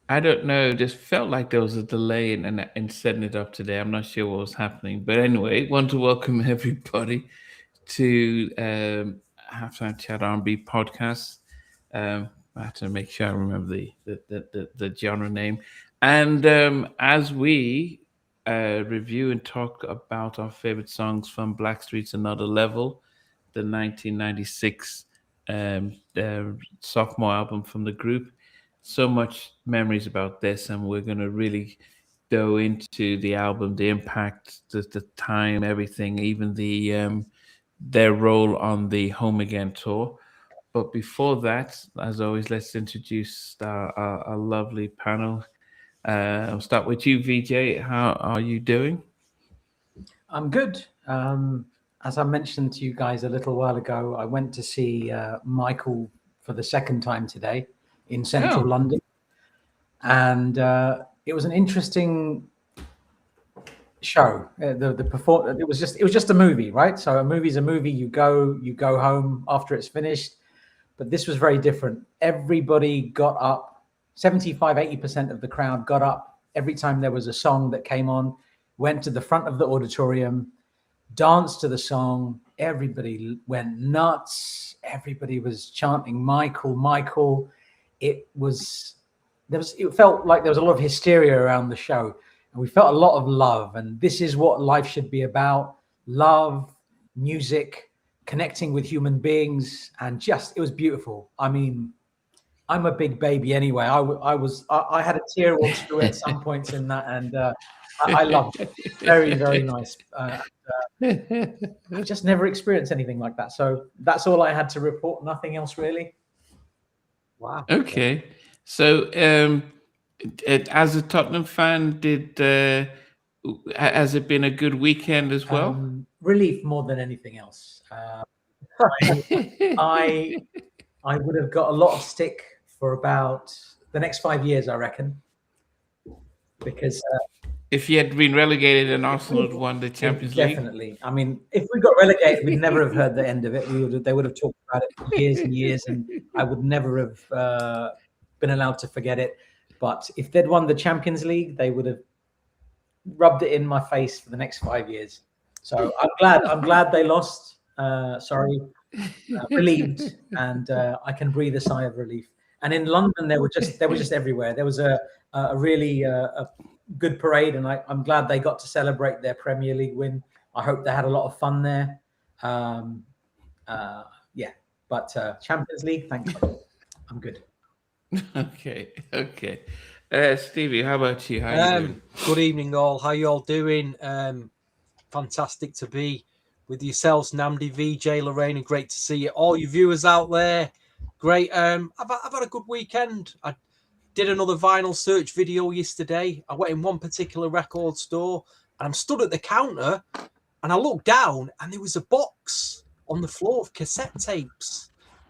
I don't know. Just felt like there was a delay in setting it up today. I'm not sure what was happening, but anyway, want to welcome everybody to Halftime Chat R&B podcast. I have to make sure I remember the genre name. And as we review and talk about our favorite songs from Blackstreet's Another Level, the 1996 sophomore album from the group. So much memories about this, and we're going to really go into the album, the impact, the time, everything, even their role on the Home Again tour. But before that, as always, let's introduce our lovely panel. I'll start with you, VJ. How are you doing? I'm good. As I mentioned to you guys a little while ago, I went to see Michael for the second time today in central Oh, London, and it was an interesting show. It was just a movie, right? So a movie's a movie. You go home after it's finished, but this was very different. Everybody got up. 75-80% of the crowd got up every time there was a song that came on, went to the front of the auditorium, danced to the song. Everybody went nuts. Everybody was chanting Michael, Michael. It was it felt like there was a lot of hysteria around the show, and we felt a lot of love. And this is what life should be about: love, music, connecting with human beings, and just it was beautiful. I mean, I'm a big baby anyway. I had a tear walk through at some points in that, and I loved it. Very, very nice. I've just never experienced anything like that. So that's all I had to report. Nothing else really. Wow. okay. So, as a Tottenham fan, has it been a good weekend as well? Relief more than anything else. I I would have got a lot of stick for about the next 5 years, I reckon, because If you had been relegated and Arsenal had won the Champions League? definitely. I mean, if we got relegated, we'd never have heard the end of it. They would have talked about it for years and years, and I would never have been allowed to forget it. But if they'd won the Champions League, they would have rubbed it in my face for the next 5 years. So I'm glad. I'm glad they lost. Sorry, relieved, and I can breathe a sigh of relief. And in London, they were just everywhere. There was a really a good parade, and I'm glad they got to celebrate their Premier League win. I hope they had a lot of fun there. Yeah, but Champions League, thank God, I'm good. Okay, okay. Stevie, how about you? How you doing? Good evening, all. How you all doing? Fantastic to be with yourselves, Namdi, VJ, Lorraine, and great to see you. All you viewers out there, great. I've had a good weekend. I did another vinyl search video yesterday. I went in one particular record store, and I'm stood at the counter, and I looked down, and there was a box on the floor of cassette tapes,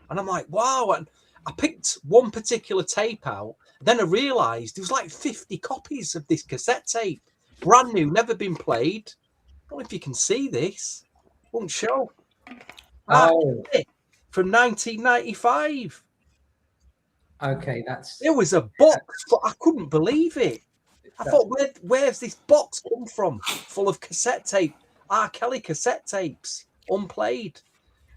and I'm like, wow. And I picked one particular tape out. Then I realised there was like 50 copies of this cassette tape, brand new, never been played. I don't know if you can see this. Won't show. Oh, From 1995. okay, It was a box, but I couldn't believe it. I thought, where's this box come from? Full of cassette tape, R. Kelly cassette tapes, unplayed.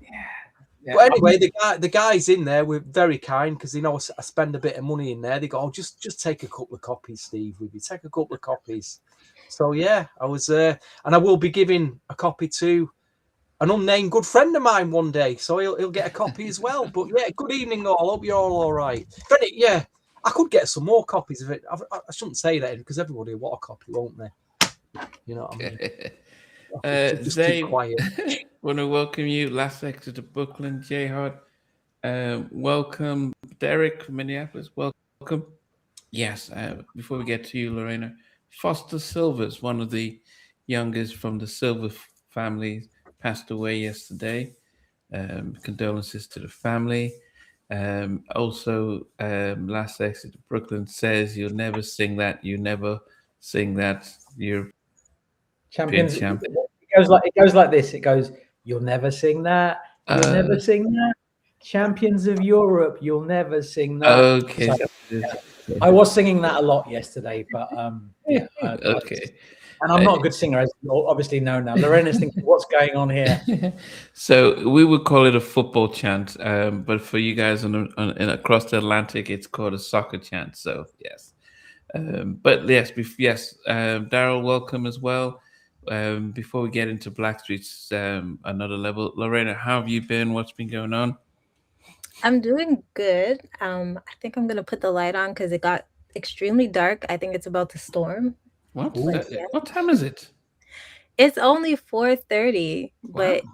Yeah. But anyway, the guys in there were very kind because they know I spend a bit of money in there. They go, oh, just take a couple of copies, Steve. Will you take a couple of copies? So yeah, I was there, and I will be giving a copy to an unnamed good friend of mine one day, so he'll get a copy as well. But yeah, good evening all. Hope you're all right. But yeah, I could get some more copies of it. I shouldn't say that because everybody will want a copy, won't they? You know what I mean? Just Zane, keep quiet. want to welcome you. Last exit to Brooklyn, J Hart. Welcome, Derek from Minneapolis. Welcome. Yes, before we get to you, Lorena, Foster Silvers, one of the youngest from the Silver family, passed away yesterday. Condolences to the family. Also, Last Exit to Brooklyn says, you'll never sing that. You never sing that. You're Champions. champ. It goes like this. It goes, you'll never sing that. You'll never sing that. Champions of Europe, you'll never sing that. Okay. So, I was singing that a lot yesterday, but yeah. Okay. And I'm not a good singer, as you obviously know now. Lorena's thinking, what's going on here? So we would call it a football chant, but for you guys across the Atlantic, it's called a soccer chant. So yes, but yes, Daryl, welcome as well. Before we get into Blackstreet's another level, Lorena, how have you been? What's been going on? I'm doing good. I think I'm gonna put the light on because it got extremely dark. I think it's about to storm. What? Yeah. What time is it? It's only 4:30, but Wow.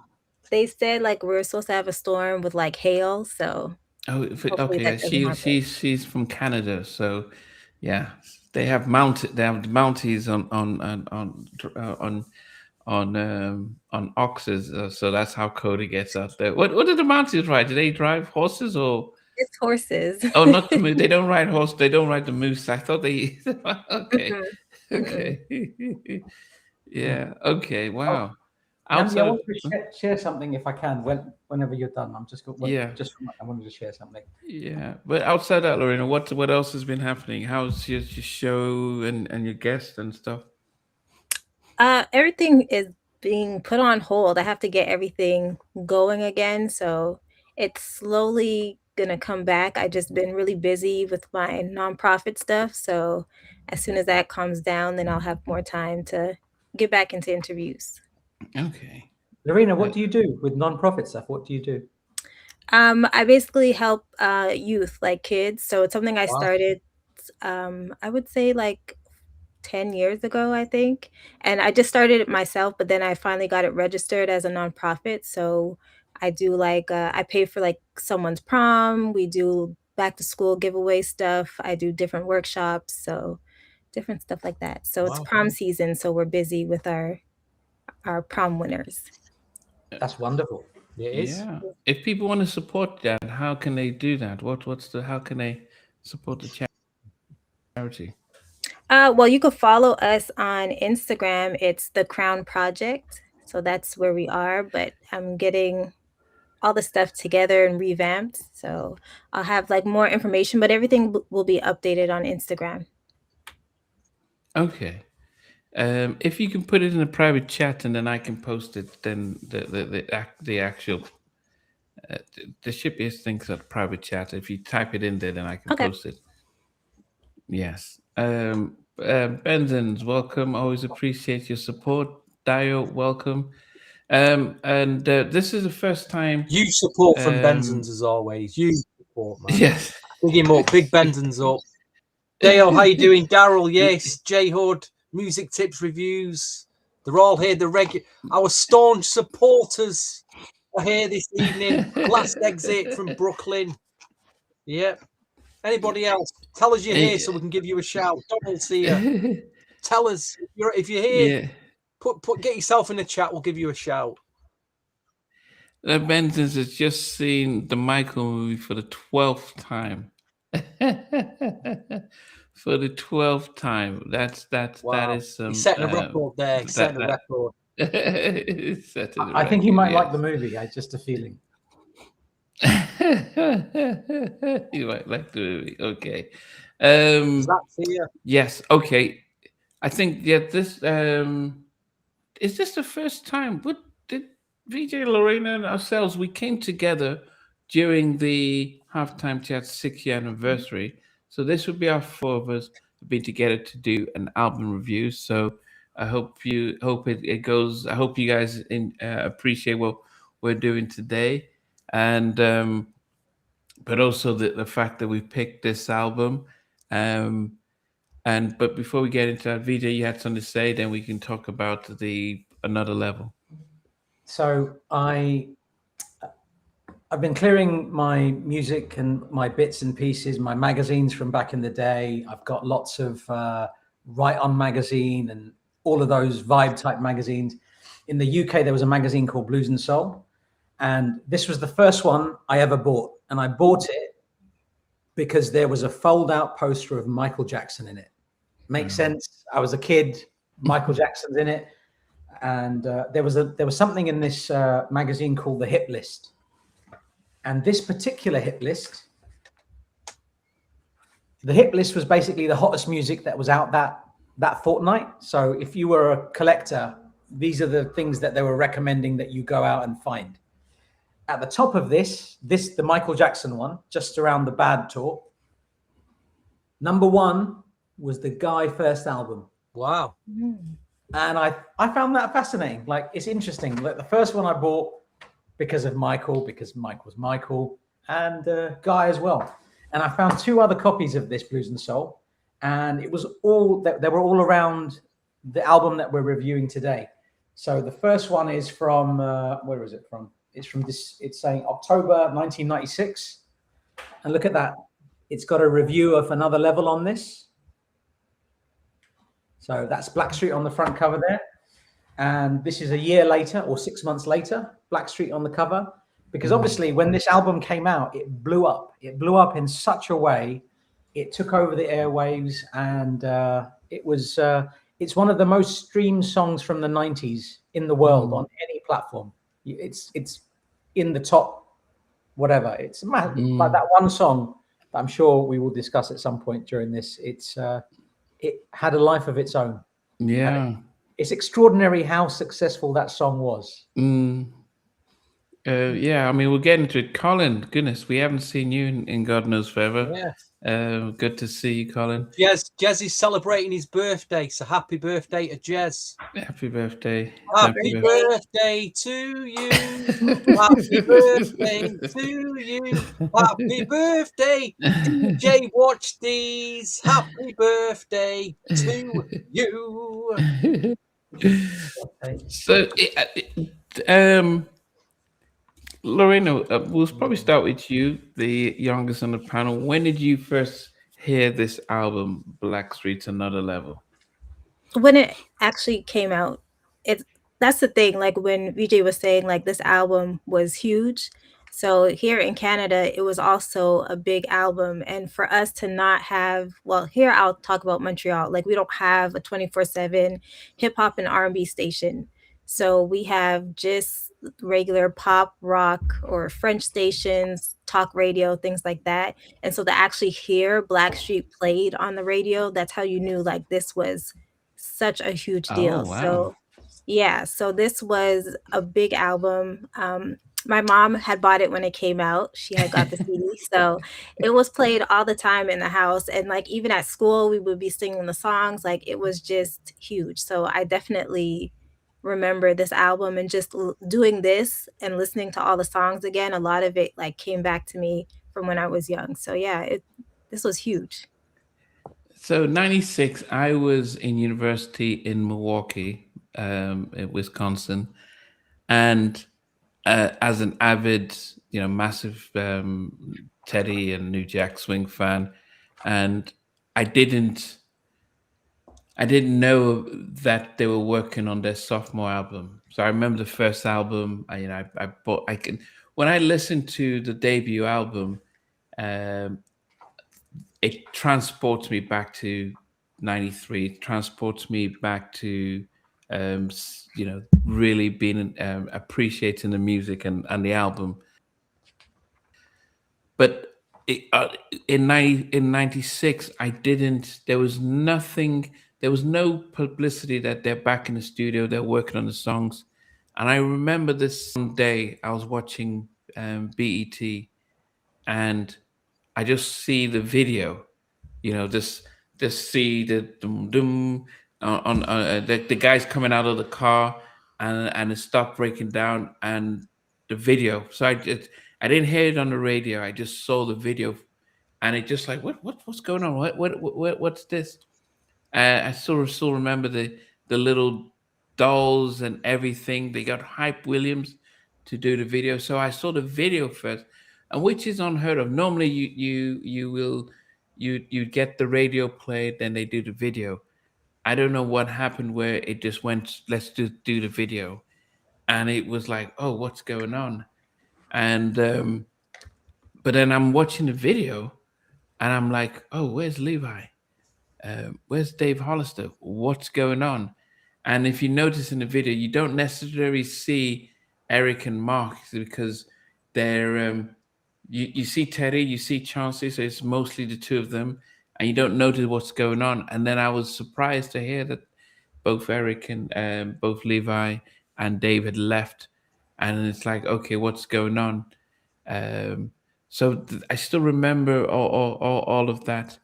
they said like we're supposed to have a storm with like hail. So Oh, hopefully okay. that doesn't happen. She's from Canada, so yeah, they have the Mounties on oxes, so that's how Cody gets out there. What do the Mounties ride? Do they drive horses or? It's horses. Oh, not the moose. They don't ride horse. They don't ride the moose. I thought they. Okay, Mhm. okay, yeah, okay. Wow. Namdi, I Outside, want to share something if I can. Whenever you're done, I'm just going. Yeah. I wanted to share something. yeah. But outside that, Lorena, what else has been happening? How's your show and your guests and stuff? Everything is being put on hold. I have to get everything going again, so it's slowly gonna come back. I just been really busy with my nonprofit stuff, so as soon as that calms down, then I'll have more time to get back into interviews. Okay. Lorena, what do you do with non-profit stuff? What do you do? I basically help youth, like kids. So it's something I Wow. started, I would say like 10 years ago, I think. And I just started it myself, but then I finally got it registered as a nonprofit. So I do like, I pay for like someone's prom. We do back to school giveaway stuff. I do different workshops. So different stuff like that. So it's Wow. prom season. So we're busy with our prom winners. That's wonderful. It is. Yeah. If people want to support that, how can they do that? How can they support the charity? Well, you could follow us on Instagram. It's The Crown Project. So that's where we are. But I'm getting all the stuff together and revamped. So I'll have like more information, but everything will be updated on Instagram. Okay. If you can put it in a private chat and then I can post it, then the actual the ship is things at private chat. If you type it in there, then I can Okay. post it. Yes. Benzins, welcome. Always appreciate your support. Dio, welcome. And this is the first time. You support from Benzins as always. You support, man. Yes. Big him up. Big Benzins up. Dale, how you doing? Daryl, yes. J Hood, music tips, reviews. They're all here. Our staunch supporters are here this evening. Last exit from Brooklyn. Yep. Anybody else? Tell us you're here so we can give you a shout. Donald, see you. Tell us if you're here. Yeah. Get yourself in the chat. We'll give you a shout. Benzins has just seen the Michael movie for the 12th time. For the 12th time. Wow. That is He's setting a record there. He's setting a record. I think he might like the movie. I just a feeling. You might like the movie. Okay. Is that here? Yes. Okay. I think this is this the first time? What did VJ, Lorena, and ourselves we came together during the halftime chat 6-year anniversary. So this would be our 4 of us being together to do an album review. So I hope it goes. I hope you guys appreciate what we're doing today, and but also the fact that we picked this album. But before we get into that, VJ, you had something to say. Then we can talk about another level. So I've been clearing my music and my bits and pieces, my magazines from back in the day. I've got lots of Right On magazine and all of those vibe type magazines. In the UK, there was a magazine called Blues and Soul. And this was the first one I ever bought. And I bought it because there was a fold out poster of Michael Jackson in it. Makes sense. I was a kid. Michael Jackson's in it. And there was something in this magazine called the Hit List. And this particular hit list the hit list was basically the hottest music that was out that fortnight. So if you were a collector, these are the things that they were recommending that you go out and find. At the top of this, the Michael Jackson one, Just Around the Bad Tour. Number one was the Guy first album. Wow. And I found that fascinating. Like, it's interesting. Like, the first one I bought because Mike was Michael, and Guy as well. And I found two other copies of this Blues and Soul, and it was all that they were all around the album that we're reviewing today. So the first one is from where is it from? It's from this. It's saying October 1996, and look at that. It's got a review of Another Level on this. So that's Blackstreet on the front cover there. And this is a year later or 6 months later, Blackstreet on the cover. Because obviously when this album came out, it blew up. It blew up in such a way. It took over the airwaves, and it's one of the most streamed songs from the 90s in the world on any platform. It's in the top, whatever. It's like that one song that I'm sure we will discuss at some point during this. It had a life of its own. Yeah. It's extraordinary how successful that song was. Yeah, I mean, we'll get into it. Colin, goodness, we haven't seen you in God knows forever. Yes. Good to see you, Colin. Jez is celebrating his birthday, so happy birthday to Jez. Happy birthday. Happy birthday to you. Happy birthday to you. Happy birthday, DJ Watch These. Happy birthday to you. So, Lorena, we'll probably start with you, the youngest on the panel. When did you first hear this album, Blackstreet's Another Level? When it actually came out, that's the thing. Like when VJ was saying, like this album was huge. So here in Canada, it was also a big album. And for us to not have, well, here I'll talk about Montreal. Like we don't have a 24/7 hip hop and R&B station. So we have just regular pop, rock, or French stations, talk radio, things like that. And so to actually hear Blackstreet played on the radio, that's how you knew like this was such a huge deal. Oh, wow. So yeah, so this was a big album. My mom had bought it when it came out. She had got the CD. So it was played all the time in the house. And like even at school, we would be singing the songs. Like it was just huge. So I definitely remember this album, and just doing this and listening to all the songs again. A lot of it like came back to me from when I was young. So yeah, this was huge. So 96, I was in university in Milwaukee, in Wisconsin, and as an avid, massive Teddy and New Jack Swing fan, and I didn't know that they were working on their sophomore album. So I remember the first album. When I listened to the debut album, it transports me back to 93. It transports me back to really being appreciating the music and the album. But in 96, there was nothing. There was no publicity that they're back in the studio, they're working on the songs. And I remember this day I was watching BET, and I just see the video, just see the dum dum on the guys coming out of the car, and it stopped breaking down, and the video. So I didn't hear it on the radio. I just saw the video, and it just like what's going on? What's this? I still remember the little dolls and everything. They got Hype Williams to do the video, so I saw the video first, and which is unheard of. Normally, you get the radio played, then they do the video. I don't know what happened where it just went, let's just do the video, and it was like, oh, what's going on? And but then I'm watching the video, and I'm like, oh, where's Levi? Where's Dave Hollister? What's going on? And if you notice in the video, you don't necessarily see Eric and Mark, because they're you see Teddy, you see Chauncey, so it's mostly the two of them, and you don't notice what's going on. And then I was surprised to hear that both Eric and both Levi and Dave had left, and it's like, okay, what's going on? Um, I still remember all of that.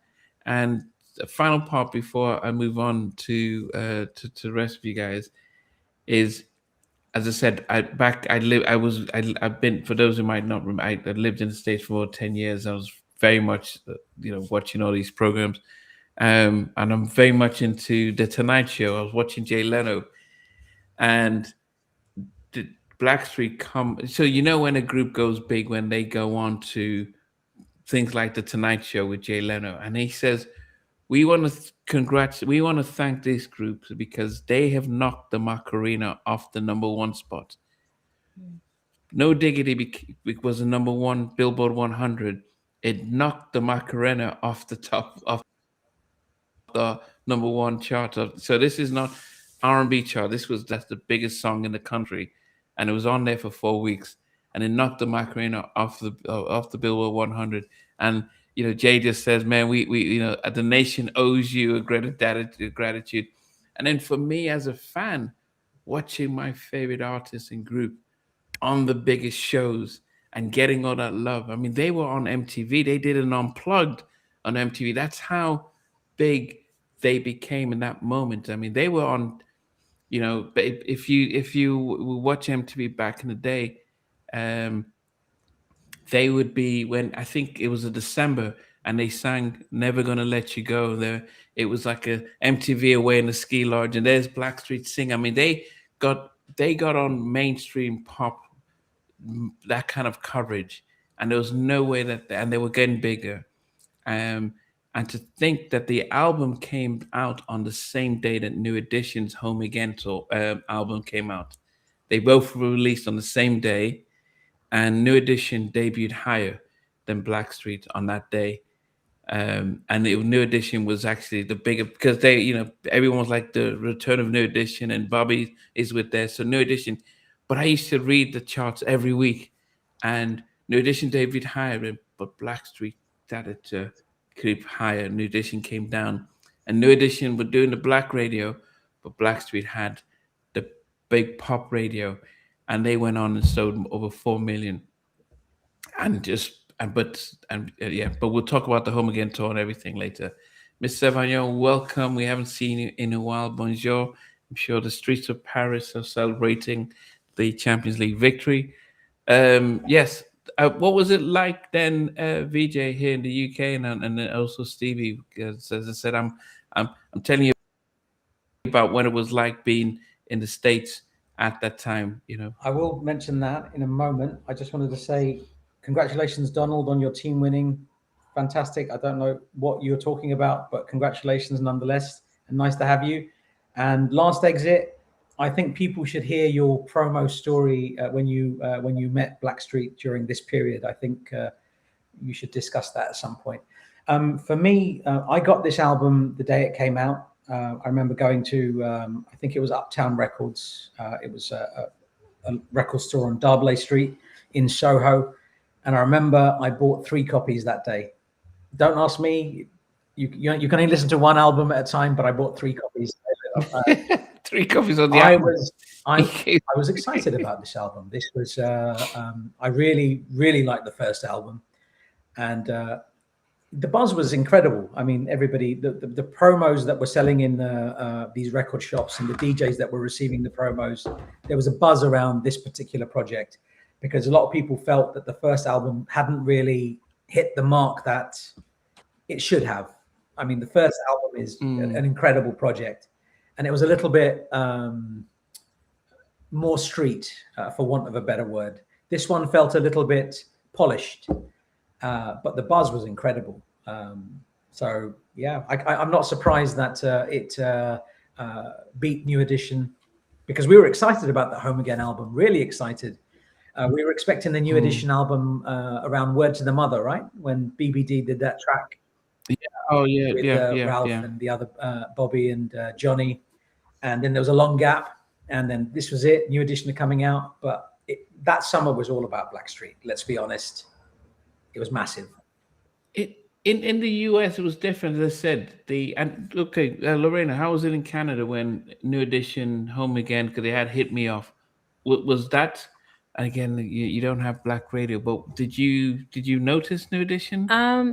And the final part before I move on to the rest of you guys is, as I said, I've been, for those who might not remember, I lived in the States for 10 years. I was very much, watching all these programs. And I'm very much into the Tonight Show. I was watching Jay Leno, and the Blackstreet come. So when a group goes big, when they go on to things like the Tonight Show with Jay Leno, and he says, "We want to we want to thank these groups because they have knocked the Macarena off the #1 spot. No Diggity was the #1 Billboard 100. It knocked the Macarena off the top of the #1 chart. So this is not R&B chart. That's the biggest song in the country, and it was on there for 4 weeks, and it knocked the Macarena off the Billboard 100. And Jay just says, "Man, we the nation owes you a great gratitude." And then for me as a fan, watching my favorite artist and group on the biggest shows and getting all that love. I mean, they were on MTV. They did an unplugged on MTV. That's how big they became in that moment. I mean, they were on, but if you watch MTV back in the day, they would be, when I think it was a December, and they sang "Never Gonna Let You Go." There, it was like a MTV away in the ski lodge, and there's Blackstreet sing. I mean, they got on mainstream pop, that kind of coverage, and there was no way and they were getting bigger. And to think that the album came out on the same day that New Edition's Home Again album came out. They both were released on the same day, and New Edition debuted higher than Blackstreet on that day. And New Edition was actually the bigger, because everyone was like, the return of New Edition, and Bobby is with there. So New Edition, but I used to read the charts every week, and New Edition debuted higher, but Blackstreet started to creep higher. New Edition came down, and New Edition were doing the black radio, but Blackstreet had the big pop radio, and they went on and sold over 4 million. But we'll talk about the Home Again tour and everything later. Mr. Savagnon, welcome. We haven't seen you in a while. Bonjour. I'm sure the streets of Paris are celebrating the Champions League victory. Yes. What was it like then, VJ, here in the UK, and then also Stevie? Because as I said, I'm telling you about what it was like being in the States at that time. I will mention that in a moment. I just wanted to say congratulations, Donald, on your team winning. Fantastic. I don't know what you're talking about, but congratulations nonetheless, and nice to have you. And last exit, I think people should hear your promo story when you met Blackstreet during this period. I think you should discuss that at some point. For me, I got this album the day it came out. I remember going to, I think it was Uptown Records. It was a record store on Darblay Street in Soho. And I remember I bought 3 copies that day. Don't ask me. You can only listen to one album at a time, but I bought 3 copies. 3 copies on the album. I was excited about this album. This was I really, really liked the first album, and the buzz was incredible. I mean, everybody, the promos that were selling in these record shops, and the DJs that were receiving the promos, there was a buzz around this particular project, because a lot of people felt that the first album hadn't really hit the mark that it should have. I mean, the first album is an incredible project, and it was a little bit more street, for want of a better word. This one felt a little bit polished, but the buzz was incredible. So yeah, I'm not surprised that it beat New Edition, because we were excited about the Home Again album, really excited. We were expecting the New Edition album around Word to the Mother, right? When BBD did that track. Yeah. Oh yeah, with Ralph and the other Bobby and Johnny, and then there was a long gap, and then this was it. New Edition are coming out, but that summer was all about Blackstreet. Let's be honest, it was massive. in the US it was different. As I said, Lorena, how was it in Canada when New Edition, Home Again, because they had Hit Me Off? Was that again? You don't have black radio, but did you notice New Edition?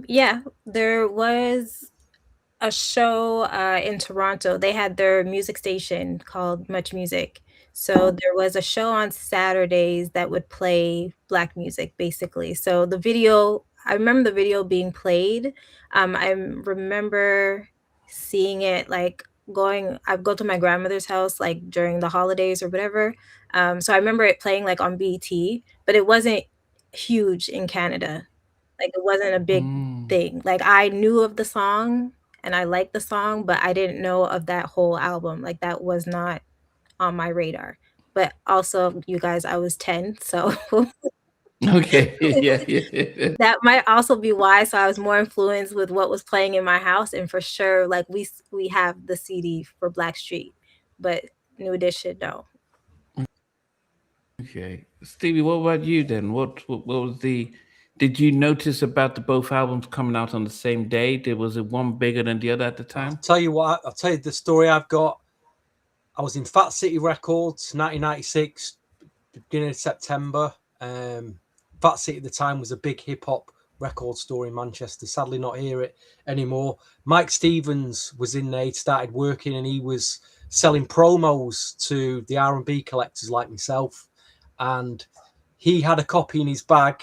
Yeah, there was a show in Toronto. They had their music station called Much Music. So there was a show on Saturdays that would play black music, basically. So I remember the video being played. I remember seeing it like I'd go to my grandmother's house like during the holidays or whatever. So I remember it playing like on BT, but it wasn't huge in Canada. Like it wasn't a big Mm. thing. Like I knew of the song and I liked the song, but I didn't know of that whole album. Like that was not on my radar. But also, you guys, I was 10, so Okay, yeah, yeah. that might also be why. So I was more influenced with what was playing in my house, and for sure, like we have the CD for Blackstreet, but New Edition, no. Okay, Stevie, what about you then? What was the? Did you notice about the both albums coming out on the same day? Was it one bigger than the other at the I'll time? tell you what. I'll tell you the story I've got. I was in Fat City Records, 1996, beginning of September. Fat City at the time was a big hip hop record store in Manchester. Sadly, not here it anymore. Mike Stevens was in there. He'd started working, and he was selling promos to the R&B collectors like myself. And he had a copy in his bag.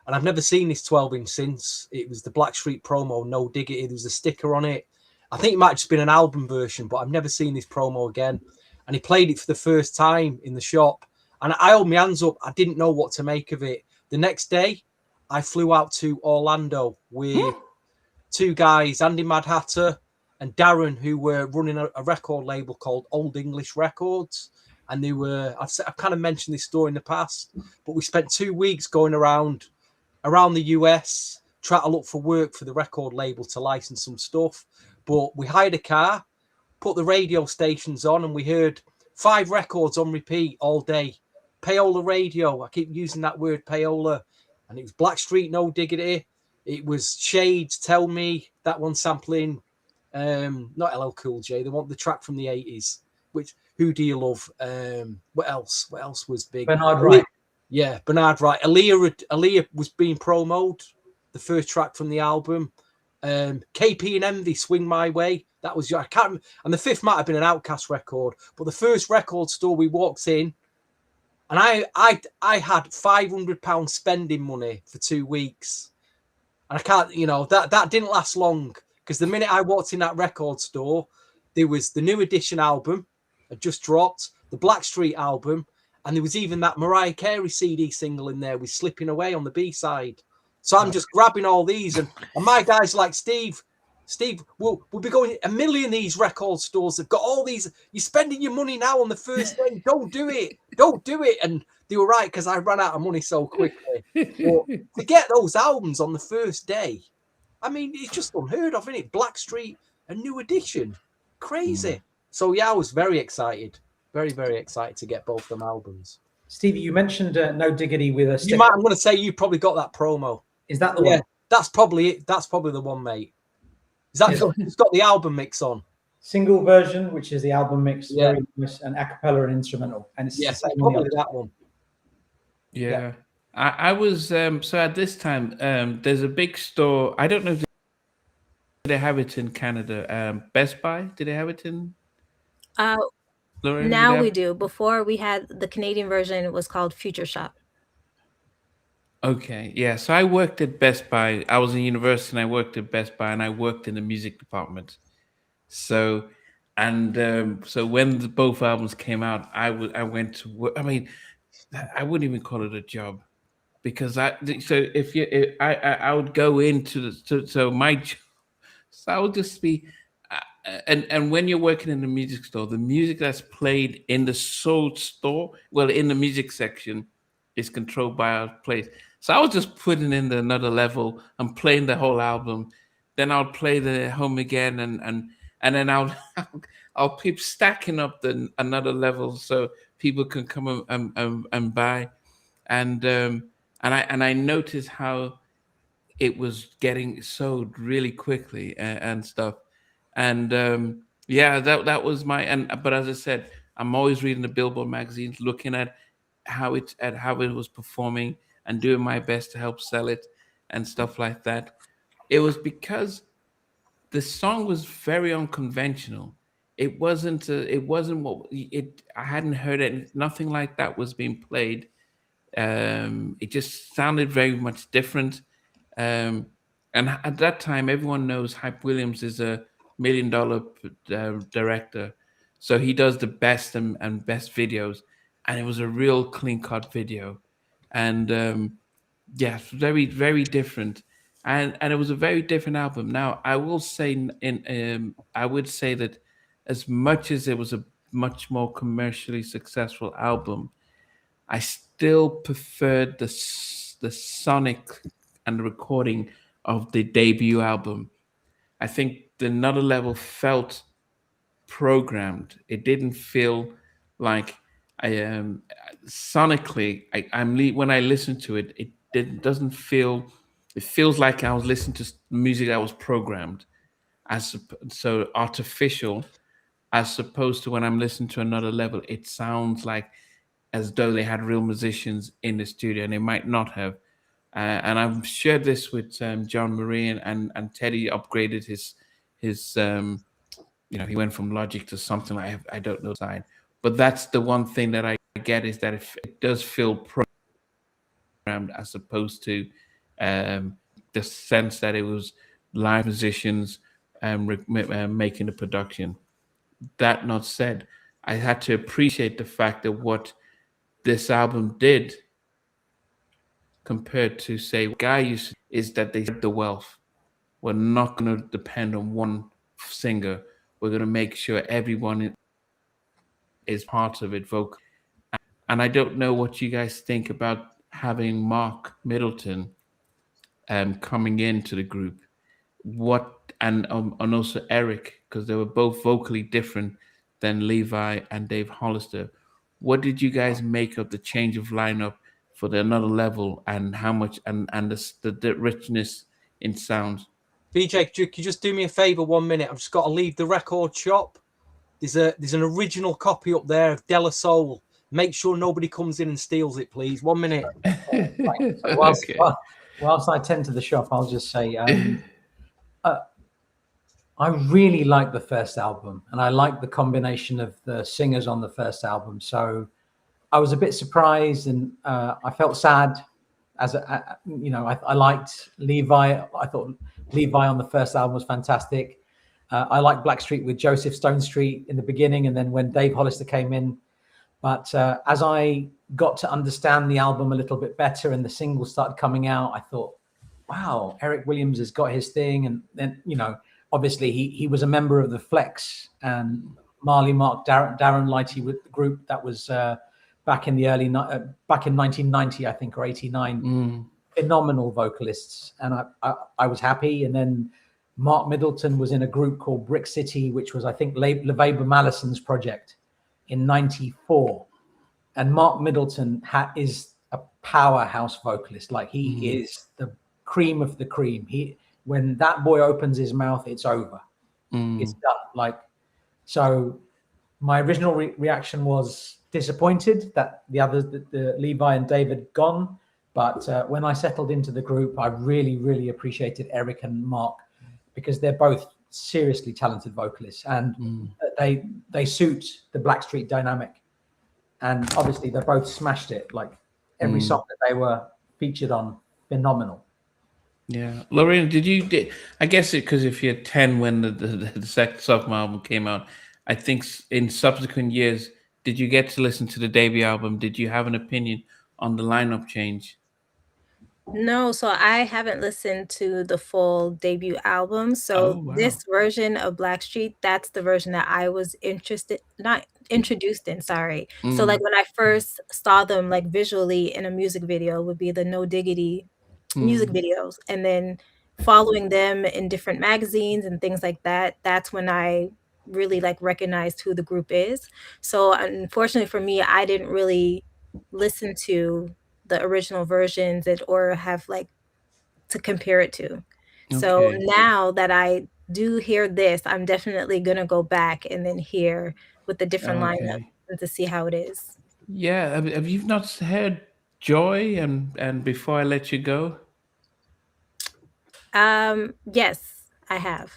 And I've never seen this 12-inch since. It was the Blackstreet promo, No Diggity. There was a sticker on it. I think it might have just been an album version, but I've never seen this promo again. And he played it for the first time in the shop. And I held my hands up. I didn't know what to make of it. The next day, I flew out to Orlando with two guys, Andy Mad Hatter and Darren, who were running a record label called Old English Records. And they were, I've kind of mentioned this story in the past, but we spent 2 weeks going around the US, trying to look for work for the record label to license some stuff. But we hired a car, put the radio stations on, and we heard 5 records on repeat all day. Payola radio. I keep using that word, payola. And it was Blackstreet, No Diggity. It was Shades, Tell Me. That one sampling, not LL Cool J. They want the track from the 80s. Which, Who Do You Love? What else? What else was big? Bernard Wright. Yeah, Bernard Wright. Aaliyah was being promoted. The first track from the album. KP and Envy, Swing My Way. That was I can't remember. And the fifth might have been an Outkast record. But the first record store we walked in, and I had £500 spending money for 2 weeks. And I can't, that didn't last long, because the minute I walked in that record store, there was the New Edition album had just dropped, the Blackstreet album, and there was even that Mariah Carey CD single in there with Slipping Away on the B-side. So I'm just grabbing all these, and my guys like Steve, we'll be going a million of these record stores. They've got all these. You're spending your money now on the first day. Don't do it. And they were right, because I ran out of money so quickly. But to get those albums on the first day, I mean, it's just unheard of, isn't it? Blackstreet, a New Edition, crazy. So yeah, I was very excited, very, very excited to get both them albums. Stevie, you mentioned No Diggity with a sticker. I'm going to say you probably got that promo. Is that the one? That's probably it. That's probably the one, mate. Is that it's got the album mix on? Single version, which is the album mix, Yeah. very nice, and a cappella and instrumental. And it's the Yes, same on the probably other that one. Yeah. I was so at this time there's a big store. I don't know if they have it in Canada. Best Buy, do they have it in Lorraine? Now we do. Before we had the Canadian version, it was called Future Shop. Okay, yeah. So I worked at Best Buy. I was in university and I worked at Best Buy, and I worked in the music department. So so when both albums came out, I went to work. I mean, I wouldn't even call it a job, because I would go into so my job, so I would just be and when you're working in the music store, the music that's played in the sold store, well, in the music section, is controlled by our place. So I was just putting in another level and playing the whole album. Then I'll play the Home Again, and then I'll keep stacking up another level so people can come and buy. And I noticed how it was getting sold really quickly and stuff. And yeah, that was my and but as I said, I'm always reading the Billboard magazines, looking at how it was performing and doing my best to help sell it and stuff like that. It was because the song was very unconventional. It wasn't what it. I hadn't heard it. Nothing like that was being played. It just sounded very much different. Um, and at that time, everyone knows Hype Williams is a $1 million director, so he does the best and best videos. And it was a real clean cut video, and yeah, very very different, and it was a very different album. Now I will say I would say that as much as it was a much more commercially successful album, I still preferred the sonic and the recording of the debut album. I think the Another Level felt programmed. It didn't feel like I sonically. When I listen to it, doesn't feel. It feels like I was listening to music that was programmed, so artificial, as opposed to when I'm listening to Another Level. It sounds like as though they had real musicians in the studio, and they might not have. And I've shared this with John Marie, and Teddy upgraded his he went from Logic to something like I don't know side. But that's the one thing that I get, is that it does feel programmed, as opposed to the sense that it was live musicians making the production. That not said, I had to appreciate the fact that what this album did compared to, say, Guy used to, is that they said the wealth. We're not going to depend on one singer. We're going to make sure everyone is part of it vocal. And I don't know what you guys think about having Mark Middleton coming into the group. What and also Eric, because they were both vocally different than Levi and Dave Hollister. What did you guys make of the change of lineup for the Another Level, and how much and the richness in sound? VJ, could you just do me a favor 1 minute? I've just got to leave the record shop. There's an original copy up there of Della Soul. Make sure nobody comes in and steals it, please. 1 minute. Whilst I tend to the shop, I'll just say I really like the first album, and I like the combination of the singers on the first album. So I was a bit surprised, and I felt sad. I liked Levi. I thought Levi on the first album was fantastic. I liked Blackstreet with Joseph Stonestreet in the beginning, and then when Dave Hollister came in. But as I got to understand the album a little bit better and the singles started coming out, I thought, wow, Eric Williams has got his thing. And then, obviously he was a member of the Flex, and Marley Mark, Darren Lighty with the group. That was back in 1990, I think, or 89. Phenomenal vocalists. And I was happy. And then Mark Middleton was in a group called Brick City, which was, I think, LeVay Malison's project in 94. And Mark Middleton is a powerhouse vocalist. Like, he is the cream of the cream. When that boy opens his mouth, it's over. It's done. Like, so my original reaction was disappointed that the Levi and David gone. But when I settled into the group, I really, really appreciated Eric and Mark, because they're both seriously talented vocalists, and they suit the Blackstreet dynamic. And obviously they both smashed it. Like, every song that they were featured on, phenomenal. Yeah, Lorena, I guess because if you're 10 when the second sophomore album came out, I think in subsequent years, did you get to listen to the debut album? Did you have an opinion on the lineup change? No, so I haven't listened to the full debut album. So wow. This version of Blackstreet, that's the version that I was not introduced in, sorry. So like when I first saw them like visually in a music video would be the No Diggity music videos. And then following them in different magazines and things like that, that's when I really like recognized who the group is. So unfortunately for me, I didn't really listen to the original versions or have like to compare it to. So Okay. now that I do hear this, I'm definitely gonna go back and then hear with the different lineup Okay. and to see how it is. Yeah. Have you not heard Joy and Before I Let You Go? Yes, I have.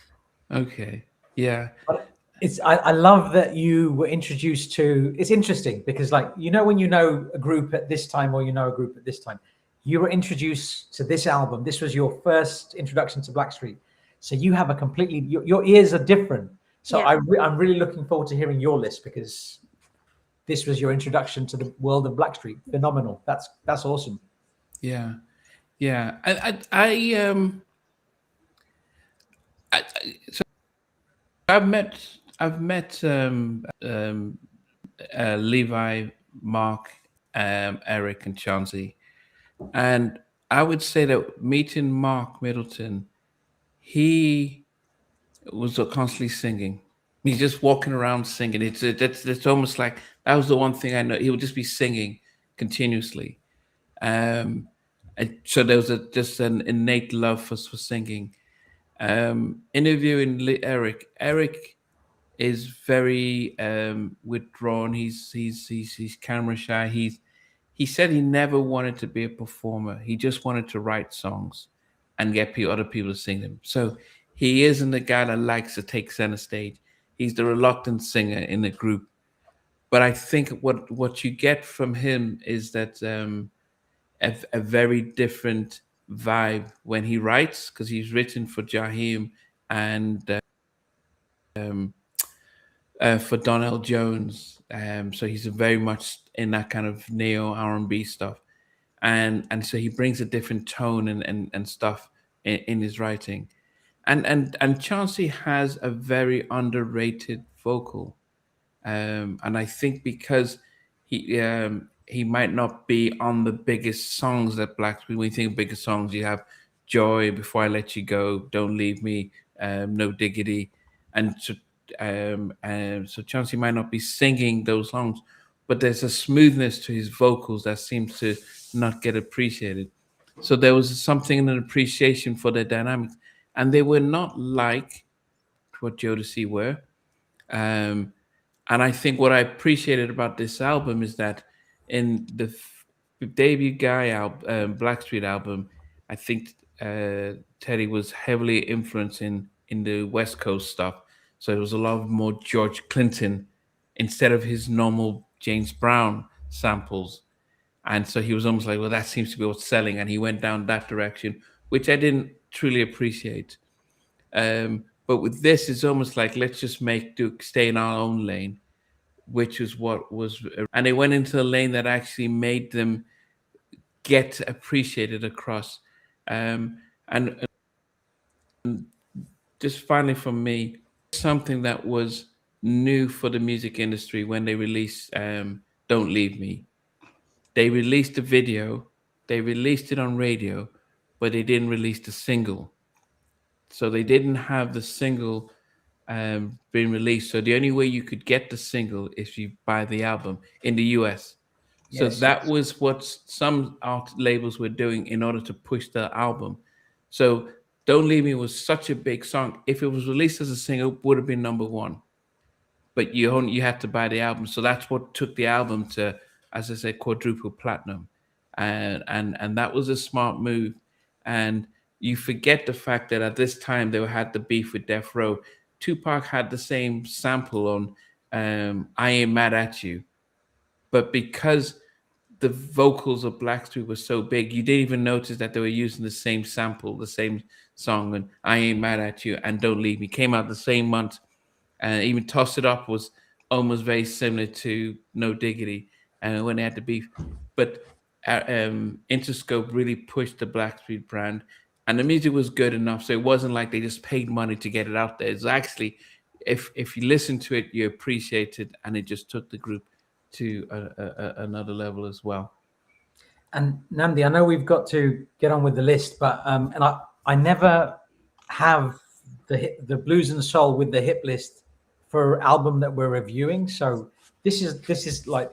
Okay. Yeah. But I love that you were introduced to. It's interesting because, like, when you know a group at this time or you know a group at this time, you were introduced to this album. This was your first introduction to Blackstreet, so you have a completely your ears are different. So Yeah. I'm really looking forward to hearing your list because this was your introduction to the world of Blackstreet. Phenomenal. That's awesome. Yeah. Yeah. So I've met Levi, Mark, Eric, and Chauncey, and I would say that meeting Mark Middleton, he was constantly singing. He's just walking around singing. It's almost like that was the one thing I know. He would just be singing continuously. And so there was just an innate love for singing. Interviewing Eric is very withdrawn. He's camera shy. He said he never wanted to be a performer. He just wanted to write songs and get other people to sing them. So he isn't the guy that likes to take center stage. He's the reluctant singer in the group. But I think what you get from him is that a very different vibe when he writes, because he's written for Jaheim and um, for Donnell Jones. So he's very much in that kind of neo R&B stuff, and so he brings a different tone and stuff in his writing, and Chauncey has a very underrated vocal, and I think because he might not be on the biggest songs that Blackstreet. When you think of biggest songs, you have Joy, Before I Let You Go, Don't Leave Me, No Diggity, and so Chauncey might not be singing those songs, but there's a smoothness to his vocals that seems to not get appreciated. So there was something in an appreciation for their dynamics, and they were not like what Jodeci were. Um, and I think what I appreciated about this album is that in the debut Blackstreet album, I think Teddy was heavily influenced in the West Coast stuff. So it was a lot more George Clinton instead of his normal James Brown samples. And so he was almost like, well, that seems to be what's selling. And he went down that direction, which I didn't truly appreciate. But with this, it's almost like, let's just stay in our own lane, which is what was, and they went into a lane that actually made them get appreciated across. And just finally from me, something that was new for the music industry when they released Don't Leave Me. They released the video, they released it on radio, but they didn't release the single. So they didn't have the single being released. So the only way you could get the single is you buy the album in the US. So that was what some art labels were doing in order to push the album. So Don't Leave Me was such a big song. If it was released as a single, it would have been number one. But you had to buy the album. So that's what took the album to, as I said, quadruple platinum. And that was a smart move. And you forget the fact that at this time they had the beef with Death Row. Tupac had the same sample on I Ain't Mad at You. But because the vocals of Blackstreet were so big, you didn't even notice that they were using the same sample, the same song, and I Ain't Mad at You and Don't Leave Me came out the same month. And even Toss It Up was almost very similar to No Diggity when they had the beef. But Interscope really pushed the Blackstreet brand, and the music was good enough. So it wasn't like they just paid money to get it out there. It's actually, if you listen to it, you appreciate it, and it just took the group to another level as well. And Namdi, I know we've got to get on with the list, but and I never have the blues and soul with the hip list for album that we're reviewing. So this is like,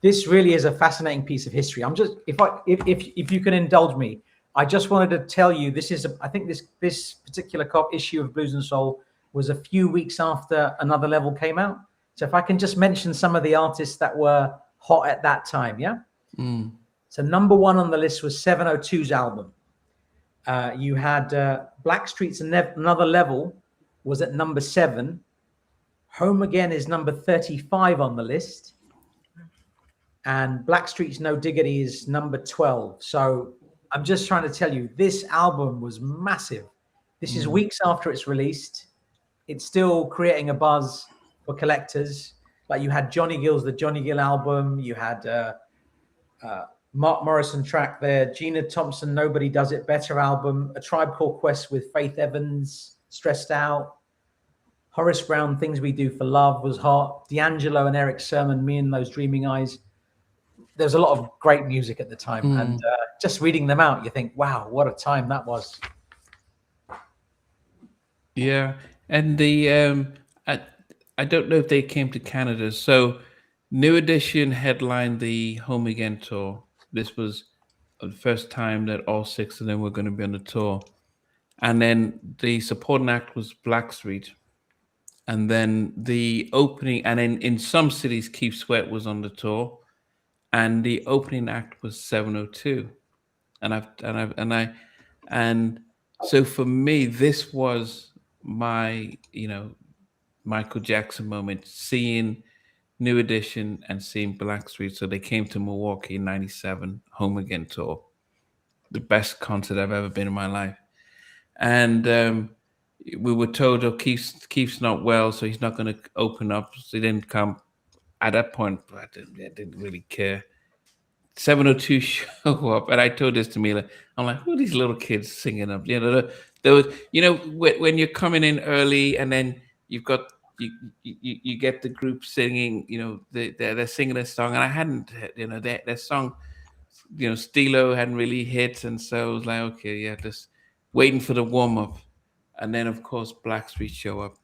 this really is a fascinating piece of history. I'm just, if you can indulge me, I just wanted to tell you, this is, I think this particular issue of Blues and Soul was a few weeks after Another Level came out. So if I can just mention some of the artists that were hot at that time, yeah? So number one on the list was 702's album. You had Blackstreet's Another Level was at number 7. Home Again is number 35 on the list. And Blackstreet's No Diggity is number 12. So I'm just trying to tell you, this album was massive. This is weeks after it's released. It's still creating a buzz for collectors. Like you had Johnny Gill's The Johnny Gill album. You had Mark Morrison track there. Gina Thompson, Nobody Does It Better album. A Tribe Called Quest with Faith Evans, Stressed Out. Horace Brown, Things We Do for Love was hot. D'Angelo and Eric Sermon, Me and Those Dreaming Eyes. There's a lot of great music at the time. And just reading them out, you think, wow, what a time that was. Yeah. And the I don't know if they came to Canada. So New Edition headlined the Home Again tour. This was the first time that all 6 of them were going to be on the tour. And then the supporting act was Blackstreet. And then the opening, and then in some cities, Keith Sweat was on the tour. And the opening act was 702. And so for me, this was my, Michael Jackson moment, seeing New Edition and seeing Blackstreet. So they came to Milwaukee in '97, Home Again tour, the best concert I've ever been in my life. And we were told, oh, Keith's not well, so he's not going to open up. So he didn't come. At that point, I didn't really care. 702 show up, and I told this to Mila. I'm like, who are these little kids singing up? There was, when you're coming in early, and then you've got you get the group singing. They're singing a song, and I hadn't, their song, Stilo hadn't really hit, and so I was like, okay, yeah, just waiting for the warm up, and then of course Blackstreet show up,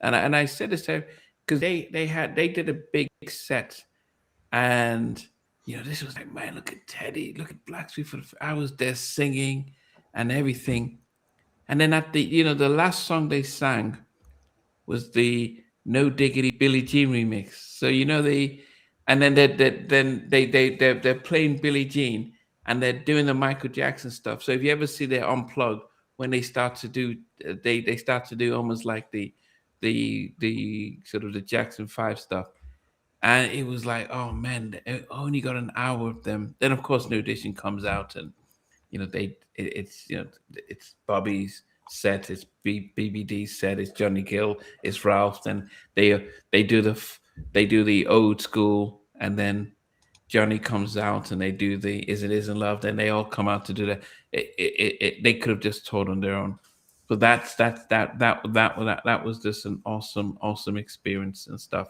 and I said this to her because they did a big set, and. This was like, man, look at Teddy, look at Blackstreet I was there singing and everything. And then at the, the last song they sang was the No Diggity Billie Jean remix. So, and then they're playing Billie Jean and they're doing the Michael Jackson stuff. So if you ever see their Unplugged, when they start to do, they start to do almost like the sort of the Jackson 5 stuff. And it was like, oh man, they only got an hour of them. Then of course New Edition comes out, and it's Bobby's set, it's BBD's set, it's Johnny Gill, it's Ralph's, and they do the old school, and then Johnny comes out and they do the Is It Isn't Love. Then they all come out to do that. They could have just toured on their own. But that was just an awesome experience and stuff.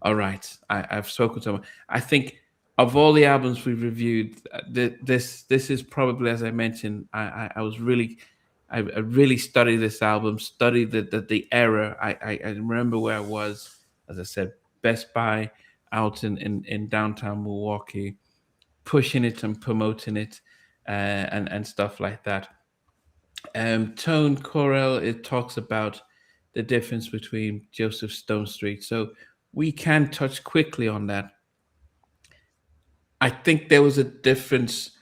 All right, I've spoken to them. I think of all the albums we've reviewed, this is probably, as I mentioned, I really studied this album, studied the era. I remember where I was, as I said, Best Buy out in downtown Milwaukee, pushing it and promoting it, and stuff like that. Tone Corell, it talks about the difference between Joseph Stonestreet. So we can touch quickly on that. I think there was a difference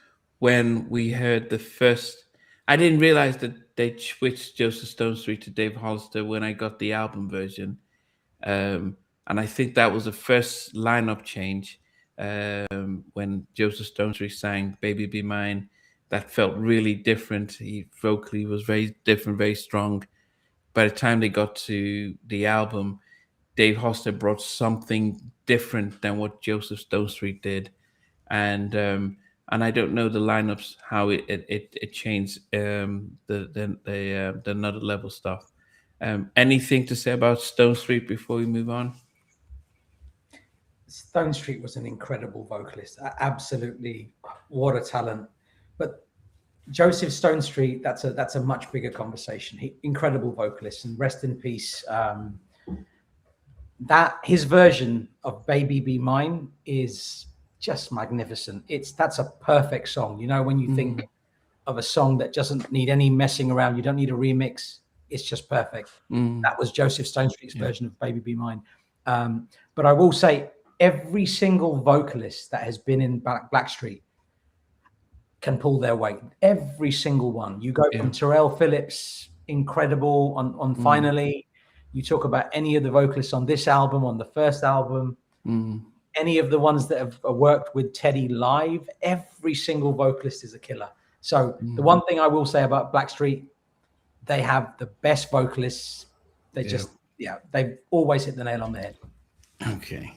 when we heard the first. I didn't realize that they switched Joseph Stonestreet to Dave Hollister when I got the album version. And I think that was the first lineup change when Joseph Stonestreet sang Baby Be Mine. That felt really different. He vocally was very different, very strong. By the time they got to the album, Dave Hollister brought something different than what Joseph Stonestreet did, and I don't know the lineups how it changed the Another Level stuff. Anything to say about Stonestreet before we move on? Stonestreet was an incredible vocalist. Absolutely, what a talent! But Joseph Stonestreet, that's a much bigger conversation. Incredible vocalist, and rest in peace. That his version of Baby Be Mine is just magnificent. That's a perfect song. When you think of a song that doesn't need any messing around. You don't need a remix. It's just perfect. That was Joseph Stonestreet's version of Baby Be Mine. But I will say every single vocalist that has been in Blackstreet can pull their weight. Every single one. You go from Terrell Phillips, incredible on Finally. You talk about any of the vocalists on this album, on the first album, any of the ones that have worked with Teddy live, every single vocalist is a killer. So the one thing I will say about Blackstreet, they have the best vocalists. They just, they've always hit the nail on the head. Okay.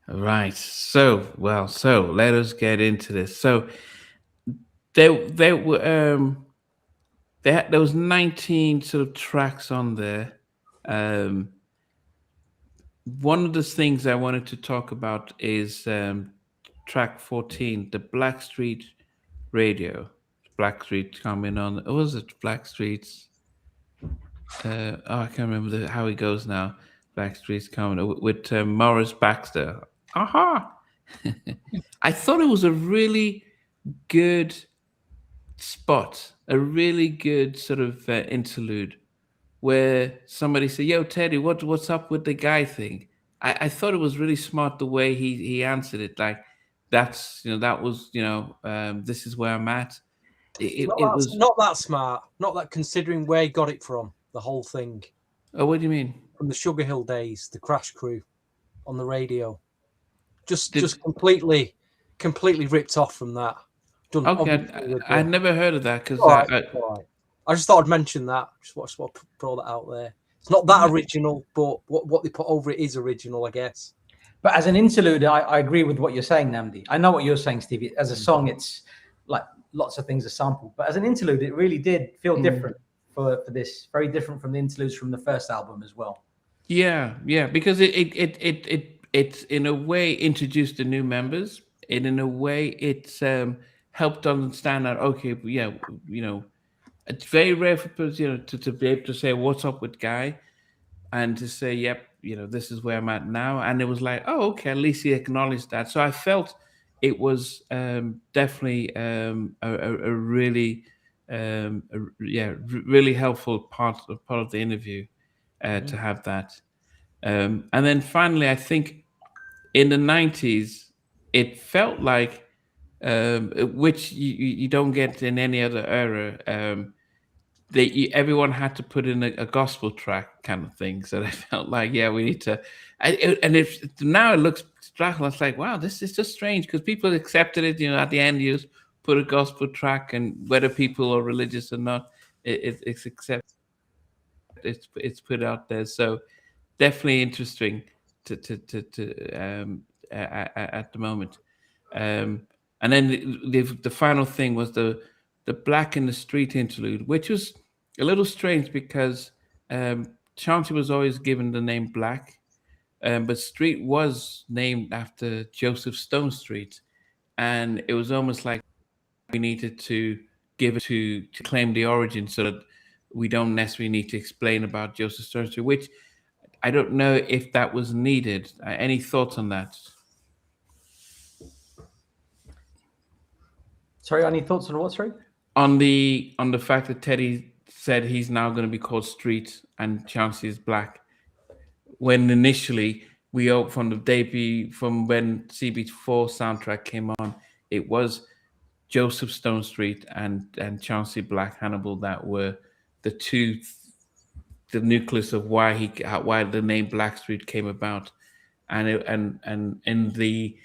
All right. So let us get into this. So there was 19 sort of tracks on there. One of the things I wanted to talk about is track 14, the Blackstreet Radio. Blackstreet coming on. What was it? Blackstreet's. I can't remember how he goes now. Blackstreet's coming with Morris Baxter. Aha! I thought it was a really good spot, a really good sort of interlude where somebody said, "Yo, Teddy, what's up with the guy thing?" I thought it was really smart the way he answered it. Like, that's, that was, this is where I'm at. It was not that smart, not that, considering where he got it from, the whole thing. Oh, what do you mean? From the Sugar Hill days, the Crash Crew on the radio. Just completely ripped off from that. Okay, I'd never heard of that because I just thought I'd mention that. Just want to throw that out there. It's not that original, but what they put over it is original, I guess. But as an interlude, I agree with what you're saying, Namdi. I know what you're saying, Stevie. As a song, it's like lots of things are sampled. But as an interlude, it really did feel different for this. Very different from the interludes from the first album as well. Yeah, because it in a way introduced the new members. And in a way, it's helped understand that, okay, it's very rare for people, to be able to say, what's up with Guy? And to say, yep, this is where I'm at now. And it was like, oh, okay, at least he acknowledged that. So I felt it was definitely a really, really helpful part of the interview to have that. And then finally, I think in the 90s, it felt like, which you don't get in any other era, everyone had to put in a gospel track kind of thing. So they felt like, we need to. Now it looks it's like, wow, this is just strange because people accepted it. At the end, you just put a gospel track, and whether people are religious or not, it's accepted. It's put out there. So definitely interesting at the moment. And then the final thing was the Black in the Street interlude, which was a little strange because Chauncey was always given the name Black, but Street was named after Joseph Stonestreet, and it was almost like we needed to give it to claim the origin so that we don't necessarily need to explain about Joseph Stonestreet, which I don't know if that was needed. Any thoughts on that? Sorry, any thoughts on what, sorry? On the fact that Teddy said he's now going to be called Street and Chauncey is Black, when initially from the debut, from when CB4 soundtrack came on, it was Joseph Stonestreet and Chauncey Black Hannibal that were the nucleus of why the name Blackstreet came about, and in the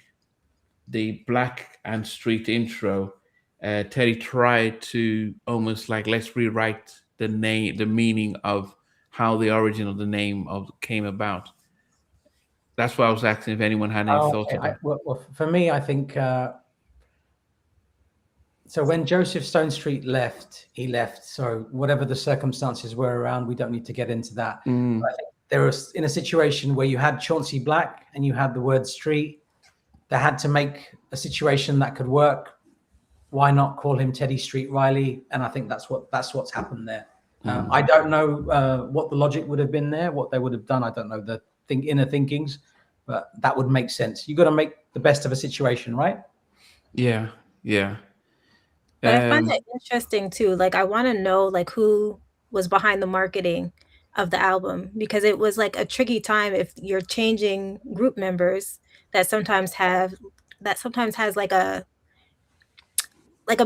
Black and Street intro. Teddy tried to almost like, let's rewrite the meaning of how the origin of the name came about. That's why I was asking if anyone had any thoughts about it. Well, for me, I think so. When Joseph Stonestreet left, he left. So whatever the circumstances were around, we don't need to get into that. But I think there was in a situation where you had Chauncey Black and you had the word Street. They had to make a situation that could work. Why not call him Teddy Street Riley? And I think that's what's happened there. I don't know what the logic would have been there, what they would have done. I don't know the inner thinkings, but that would make sense. You got to make the best of a situation, right? Yeah. But I find Um, that interesting too. Like I want to know like who was behind the marketing of the album because it was like a tricky time if you're changing group members that sometimes have that sometimes has like a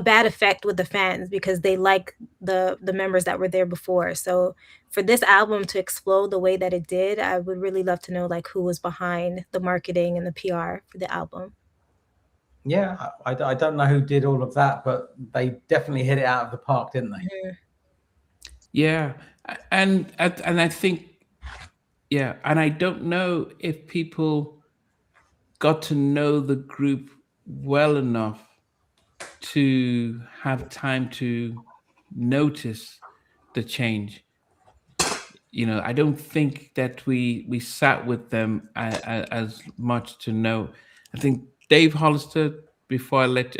bad effect with the fans because they like the members that were there before. So for this album to explode the way that it did, I would really love to know like who was behind the marketing and the PR for the album. Yeah, I don't know who did all of that, but they definitely hit it out of the park, didn't they? Mhm. yeah, and I think, yeah, and I don't know if people got to know the group well enough to have time to notice the change. You know, I don't think that we sat with them as much to know. I think Dave Hollister, before I let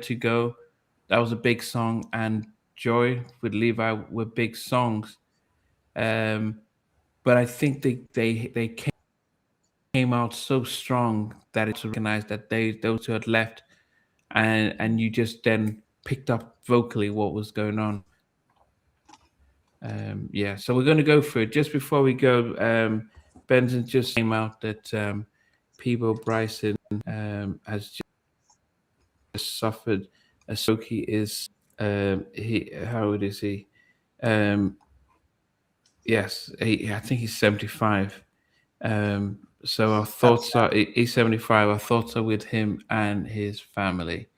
you go, that was a big song, and Joy with Levi were big songs. Um, but I think they came out so strong that it's recognized that those who had left, and you just then picked up vocally what was going on. Yeah, so we're going to go through it. Just before we go, Benson just came out that Peebo Bryson has just suffered a stroke. He is how old is he? Yes, I think he's 75. So our thoughts are he's 75. Our thoughts are with him and his family.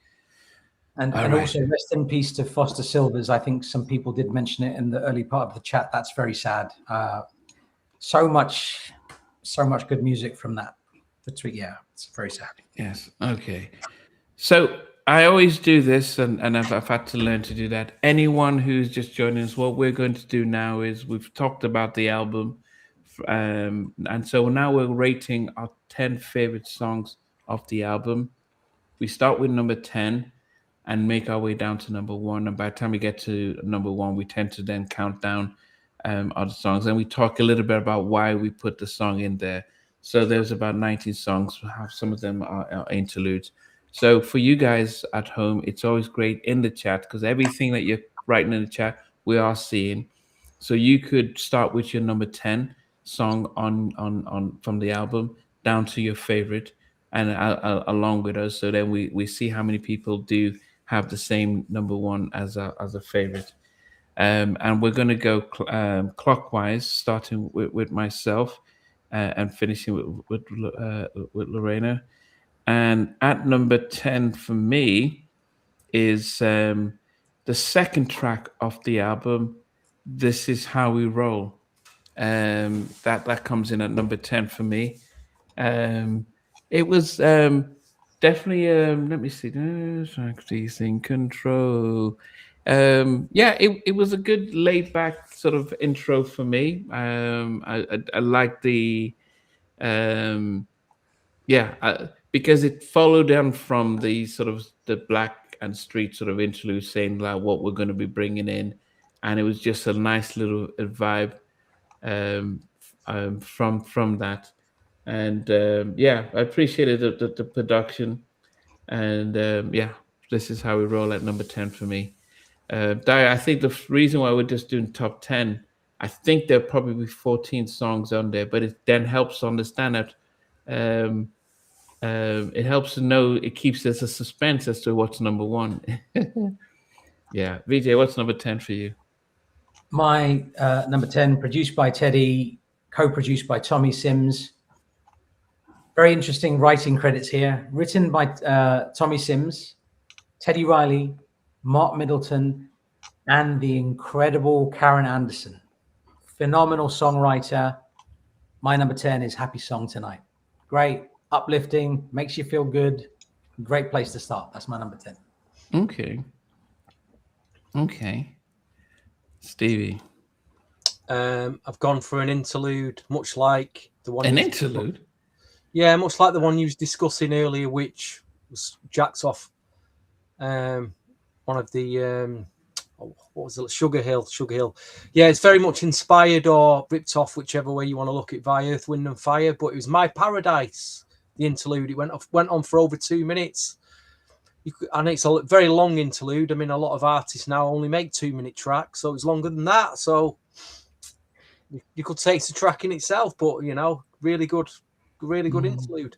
And All and right. also rest in peace to Foster Silvers. I think some people did mention it in the early part of the chat. That's very sad. So much good music from that. Yeah, it's very sad. Yes. Okay. So I always do this, and I've had to learn to do that. Anyone who's just joining us, what we're going to do now is we've talked about the album, and so now we're rating our 10 favorite songs of the album. We start with number 10 and make our way down to number 1. And by the time we get to number 1, we tend to then count down other songs, and we talk a little bit about why we put the song in there. So there's about 19 songs. Some of them are interludes. So for you guys at home, it's always great in the chat because everything that you're writing in the chat, we are seeing. So you could start with your number 10 song on from the album down to your favorite, and along with us. So then we see how many people do have the same number 1 as a favorite. And we're going to go clockwise, starting with myself and finishing with Lorena. And at number 10 for me is the second track of the album, This Is How We Roll. That comes in at number 10 for me. It was definitely, let me see, He's in control. Yeah, it was a good laid back sort of intro for me. I like the because it followed on from the sort of the Black and Street sort of interlude, saying like what we're going to be bringing in, and it was just a nice little vibe from that. And yeah, I appreciated the production, and yeah, This Is How We Roll at number 10 for me. Daya, I think the reason why we're just doing top 10, I think there'll probably be 14 songs on there, but it then helps to understand that it helps to know, it keeps us a suspense as to what's number 1. Yeah, VJ, what's number 10 for you? My number 10, produced by Teddy, co-produced by Tommy Sims. Very interesting writing credits here. Written by Tommy Sims, Teddy Riley, Mark Middleton, and the incredible Karen Anderson. Phenomenal songwriter. My number 10 is Happy Song Tonight. Great, uplifting, makes you feel good. Great place to start. That's my number 10. Okay. Stevie. I've gone for an interlude, much like the one. An interlude? Yeah, much like the one you was discussing earlier, which was Jack's off. One of the what was it? Sugar Hill. Yeah, it's very much inspired or ripped off, whichever way you want to look at, by Earth, Wind and Fire. But it was My Paradise, the interlude. It went on for over 2 minutes. and it's a very long interlude. I mean, a lot of artists now only make 2-minute tracks, so it's longer than that. So you could say it's a track in itself, but really good interlude.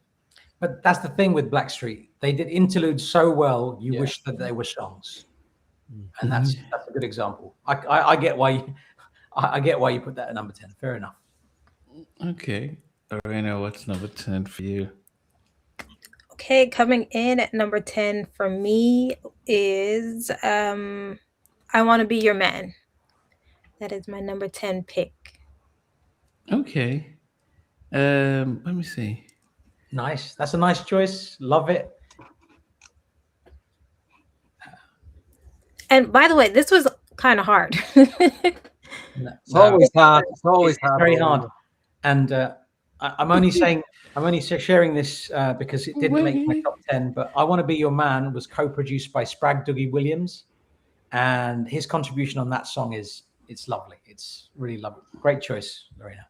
But that's the thing with Blackstreet. They did interludes so well, you wish that they were songs. And that's a good example. I get why you put that at number 10. Fair enough. Okay. Lorena, what's number 10 for you? Okay, coming in at number 10 for me is I Want to Be Your Man. That is my number 10 pick. Okay. Let me see. Nice. That's a nice choice. Love it. And by the way, this was kind of hard. It's always hard. It's always hard. Very hard. And I'm only sharing this because it didn't make my top 10. But I Want to Be Your Man was co-produced by Spragg Dougie Williams, and his contribution on that song it's lovely. It's really lovely. Great choice, Lorena.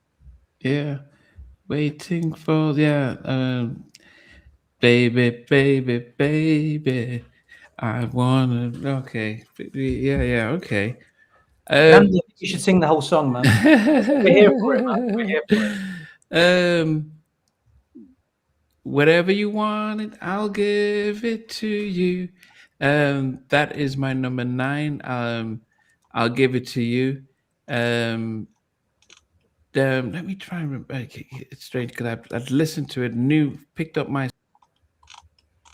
Yeah. Waiting for baby, baby, baby. I wanna. Okay. Yeah. Okay. Andy, you should sing the whole song, man. We're here for it, man. We're here for it. Whatever you want, I'll give it to you. That is my number 9. I'll give it to you. Let me try and remember. Okay, it's strange because I've listened to it, picked up my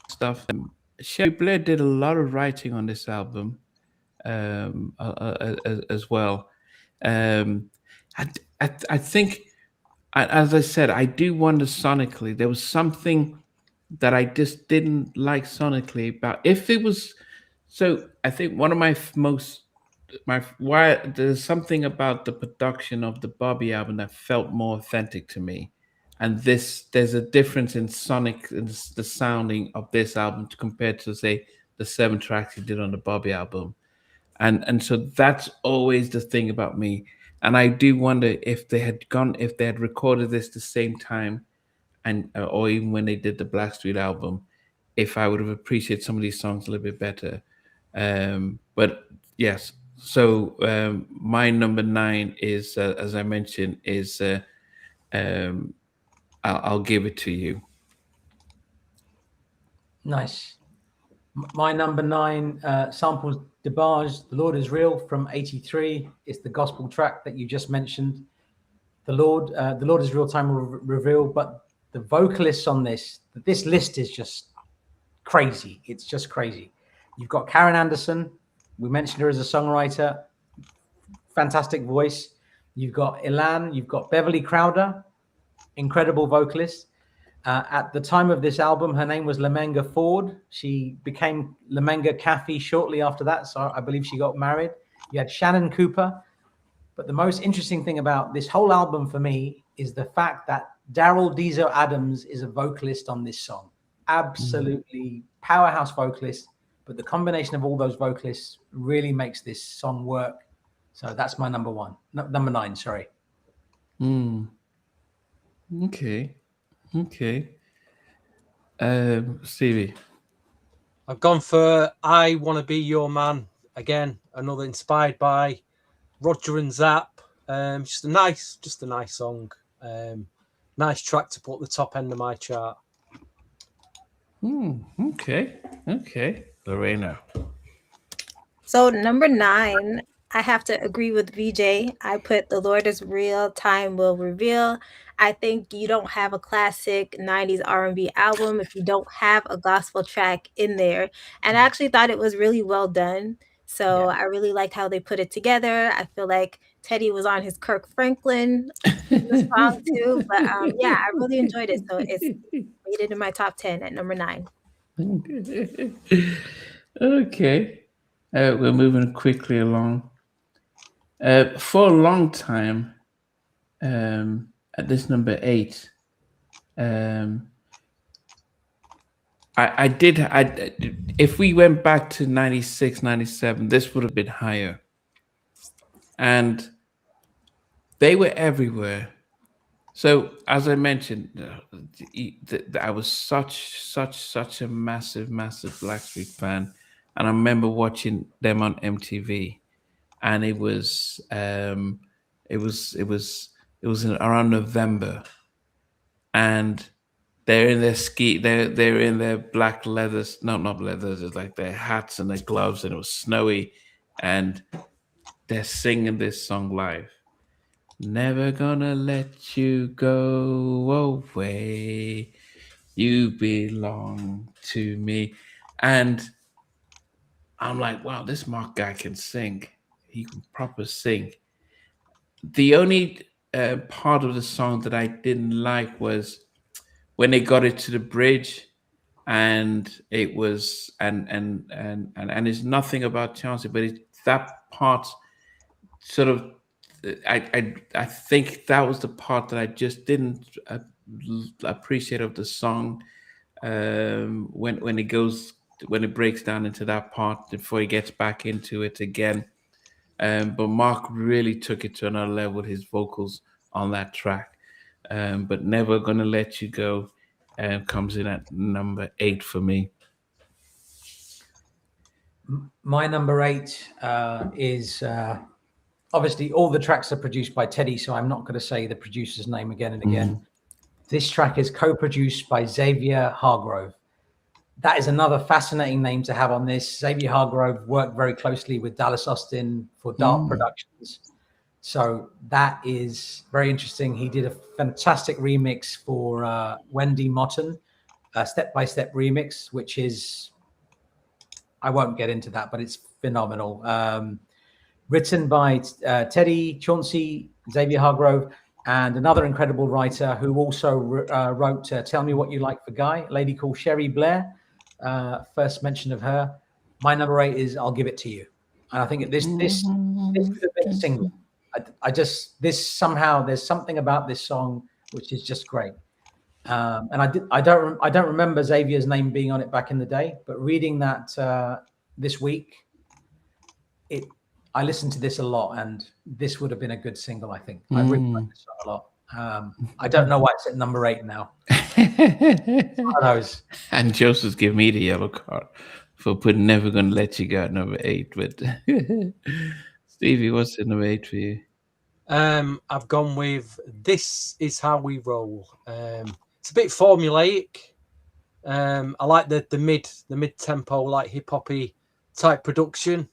stuff. Sherry Blair did a lot of writing on this album as well. I think, as I said, I do wonder sonically. There was something that I just didn't like sonically about if it was. So I think one of why there's something about the production of the Bobby album that felt more authentic to me. And there's a difference in sonic and the sounding of this album compared to, say, the 7 tracks he did on the Bobby album. And so that's always the thing about me. And I do wonder if they had recorded this the same time, and or even when they did the Blackstreet album, if I would have appreciated some of these songs a little bit better. But yes, so my number 9 is, as I mentioned, is I'll give it to you. Nice. My number 9 samples DeBarge, The Lord Is Real from '83. It's the gospel track that you just mentioned. The Lord Is Real, Time Will Reveal. But the vocalists on this list is just crazy. It's just crazy. You've got Karen Anderson. We mentioned her as a songwriter. Fantastic voice. You've got Ilan. You've got Beverly Crowder. Incredible vocalist. At the time of this album, her name was Lemenga Ford. She became Lemenga Caffey shortly after that. So I believe she got married. You had Shannon Cooper. But the most interesting thing about this whole album for me is the fact that Daryl Deezo Adams is a vocalist on this song. Absolutely powerhouse vocalist. But the combination of all those vocalists really makes this song work. So that's my number 9, sorry. Okay. Stevie. I've gone for I Want to Be Your Man. Again, another inspired by Roger and Zapp. Just a nice song. Nice track to put at the top end of my chart. Okay. Lorena. So number 9, I have to agree with VJ. I put The Lord Is Real, Time Will Reveal. I think you don't have a classic 90s R&B album if you don't have a gospel track in there. And I actually thought it was really well done. So I really liked how they put it together. I feel like Teddy was on his Kirk Franklin in the song too. But yeah, I really enjoyed it. So it's made it in my top 10 at number 9. Okay. We're moving quickly along. For a long time, at this number 8, if we went back to 96, 97, this would have been higher. And they were everywhere. So as I mentioned, I was such a massive Blackstreet fan, and I remember watching them on MTV, and it was around November, and they're in their they're in their black leathers, no, not leathers, it's like their hats and their gloves, and it was snowy, and they're singing this song live. Never gonna let you go away. You belong to me. And I'm like, wow, this Mark guy can sing. He can proper sing. The only part of the song that I didn't like was when they got it to the bridge, and it was and it's nothing about Chelsea, but that part sort of I think that was the part that I just didn't appreciate of the song, when it breaks down into that part before he gets back into it again. But Mark really took it to another level with his vocals on that track. But Never Gonna Let You Go comes in at number 8 for me. My number 8 is obviously all the tracks are produced by Teddy, so I'm not going to say the producer's name again and again. This track is co-produced by Xavier Hargrove. That is another fascinating name to have on this. Xavier Hargrove worked very closely with Dallas Austin for Dark Productions. So that is very interesting. He did a fantastic remix for Wendy Motten, a step-by-step remix, which is, I won't get into that, but it's phenomenal. Written by Teddy, Chauncey, Xavier Hargrove, and another incredible writer who also wrote Tell Me What You Like for Guy, a lady called Sherry Blair. First mention of her. My number 8 is I'll Give It to You. And I think this could have been a single. This somehow, there's something about this song which is just great. And I don't remember Xavier's name being on it back in the day, but reading that this week, I listened to this a lot, and this would have been a good single, I think. I really like this song a lot. I don't know why it's at number 8 now. And Joseph's giving me the yellow card for putting Never Gonna Let You Go at number 8. But Stevie, what's at number 8 for you? I've gone with This Is How We Roll. It's a bit formulaic. I like the mid tempo, like hip hoppy type production.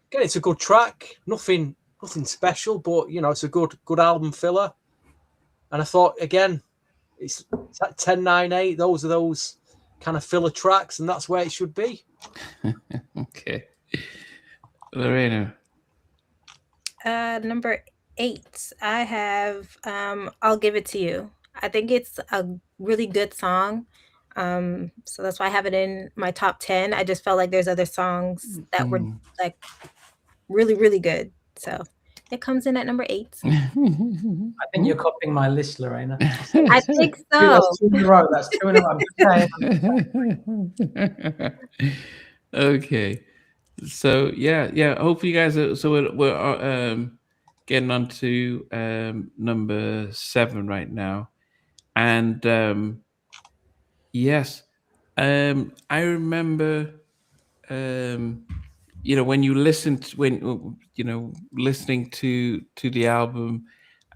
Again, it's a good track. Nothing special, but it's a good album filler. And I thought, again, it's at 10-9-8. Those are those kind of filler tracks, and that's where it should be. Okay, Lorena. Number 8, I have I'll Give It to You. I think it's a really good song. So that's why I have it in my top 10. I just felt like there's other songs that were like really, really good. So it comes in at number 8. I think you're copying my list, Lorena. I think so. That's 2 in a row. That's 2 in a row. Okay. So yeah. Hopefully, you guys are. So we're getting on to number 7 right now, and yes, I remember, when you listen to, listening to the album,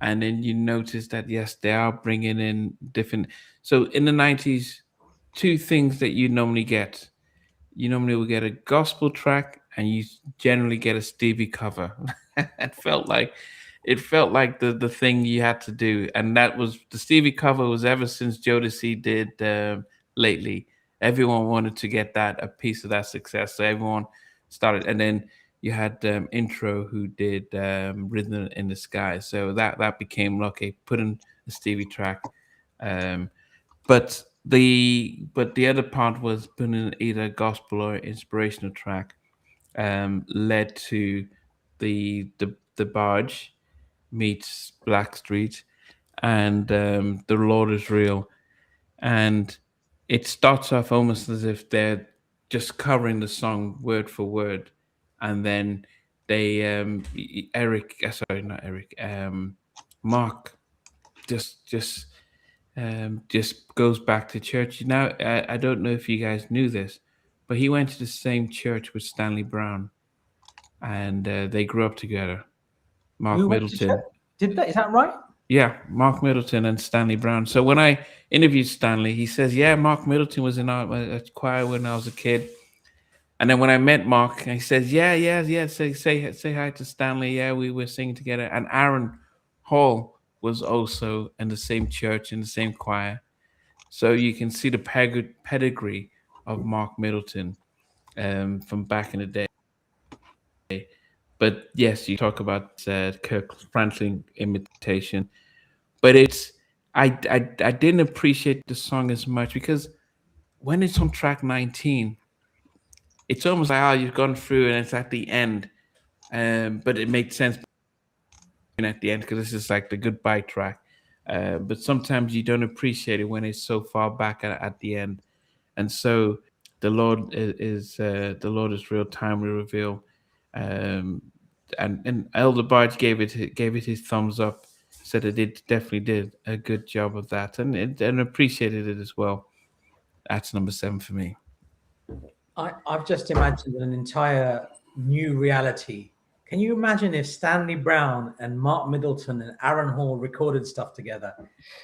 and then you notice that yes, they are bringing in different. So in the 90s, 2 things that you normally get. You normally will get a gospel track, and you generally get a Stevie cover. it felt like the thing you had to do, and that was the Stevie cover was ever since Jodeci did Lately. Everyone wanted to get a piece of that success, so everyone started. And then you had Intro, who did Rhythm in the Sky, so that became okay. Put in a Stevie track, but the other part was putting in either gospel or inspirational track, led to the Barge meets Blackstreet, and The Lord Is Real. And it starts off almost as if they're just covering the song word for word, and then they Mark just goes back to church. Now, I don't know if you guys knew this, but he went to the same church with Stanley Brown, and they grew up together. Mark Who went to Middleton. church? Did that? Is that right? Yeah, Mark Middleton and Stanley Brown. So when I interviewed Stanley, he says, "Yeah, Mark Middleton was in our choir when I was a kid." And then when I met Mark, he says, "Yeah. Say hi to Stanley. Yeah, we were singing together." And Aaron Hall was also in the same church, in the same choir. So you can see the pedigree of Mark Middleton from back in the day. But yes, you talk about Kirk Franklin imitation, but I didn't appreciate the song as much because when it's on track 19, it's almost like, oh, you've gone through and it's at the end, but it made sense at the end because this is like the goodbye track. But sometimes you don't appreciate it when it's so far back at the end, and so the Lord is real, time will reveal. And Elder Barge gave it his thumbs up, said it definitely did a good job of that, and appreciated it as well. That's number 7 for me. I've just imagined an entire new reality. Can you imagine if Stanley Brown and Mark Middleton and Aaron Hall recorded stuff together?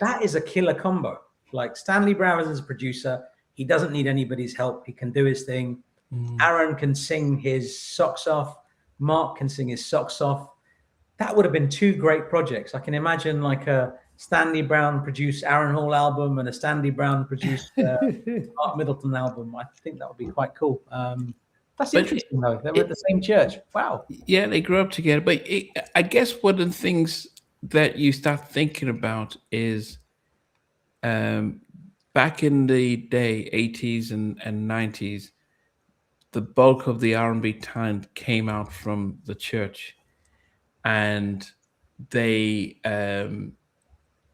That is a killer combo. Like Stanley Brown is a producer. He doesn't need anybody's help. He can do his thing. Aaron can sing his socks off. Mark can sing his socks off. That would have been 2 great projects. I can imagine like a Stanley Brown produced Aaron Hall album and a Stanley Brown produced Mark Middleton album. I think that would be quite cool. That's interesting though. They were at the same church. Wow. Yeah, they grew up together. But I guess one of the things that you start thinking about is back in the day, 80s and 90s, the bulk of the R&B talent came out from the church, and they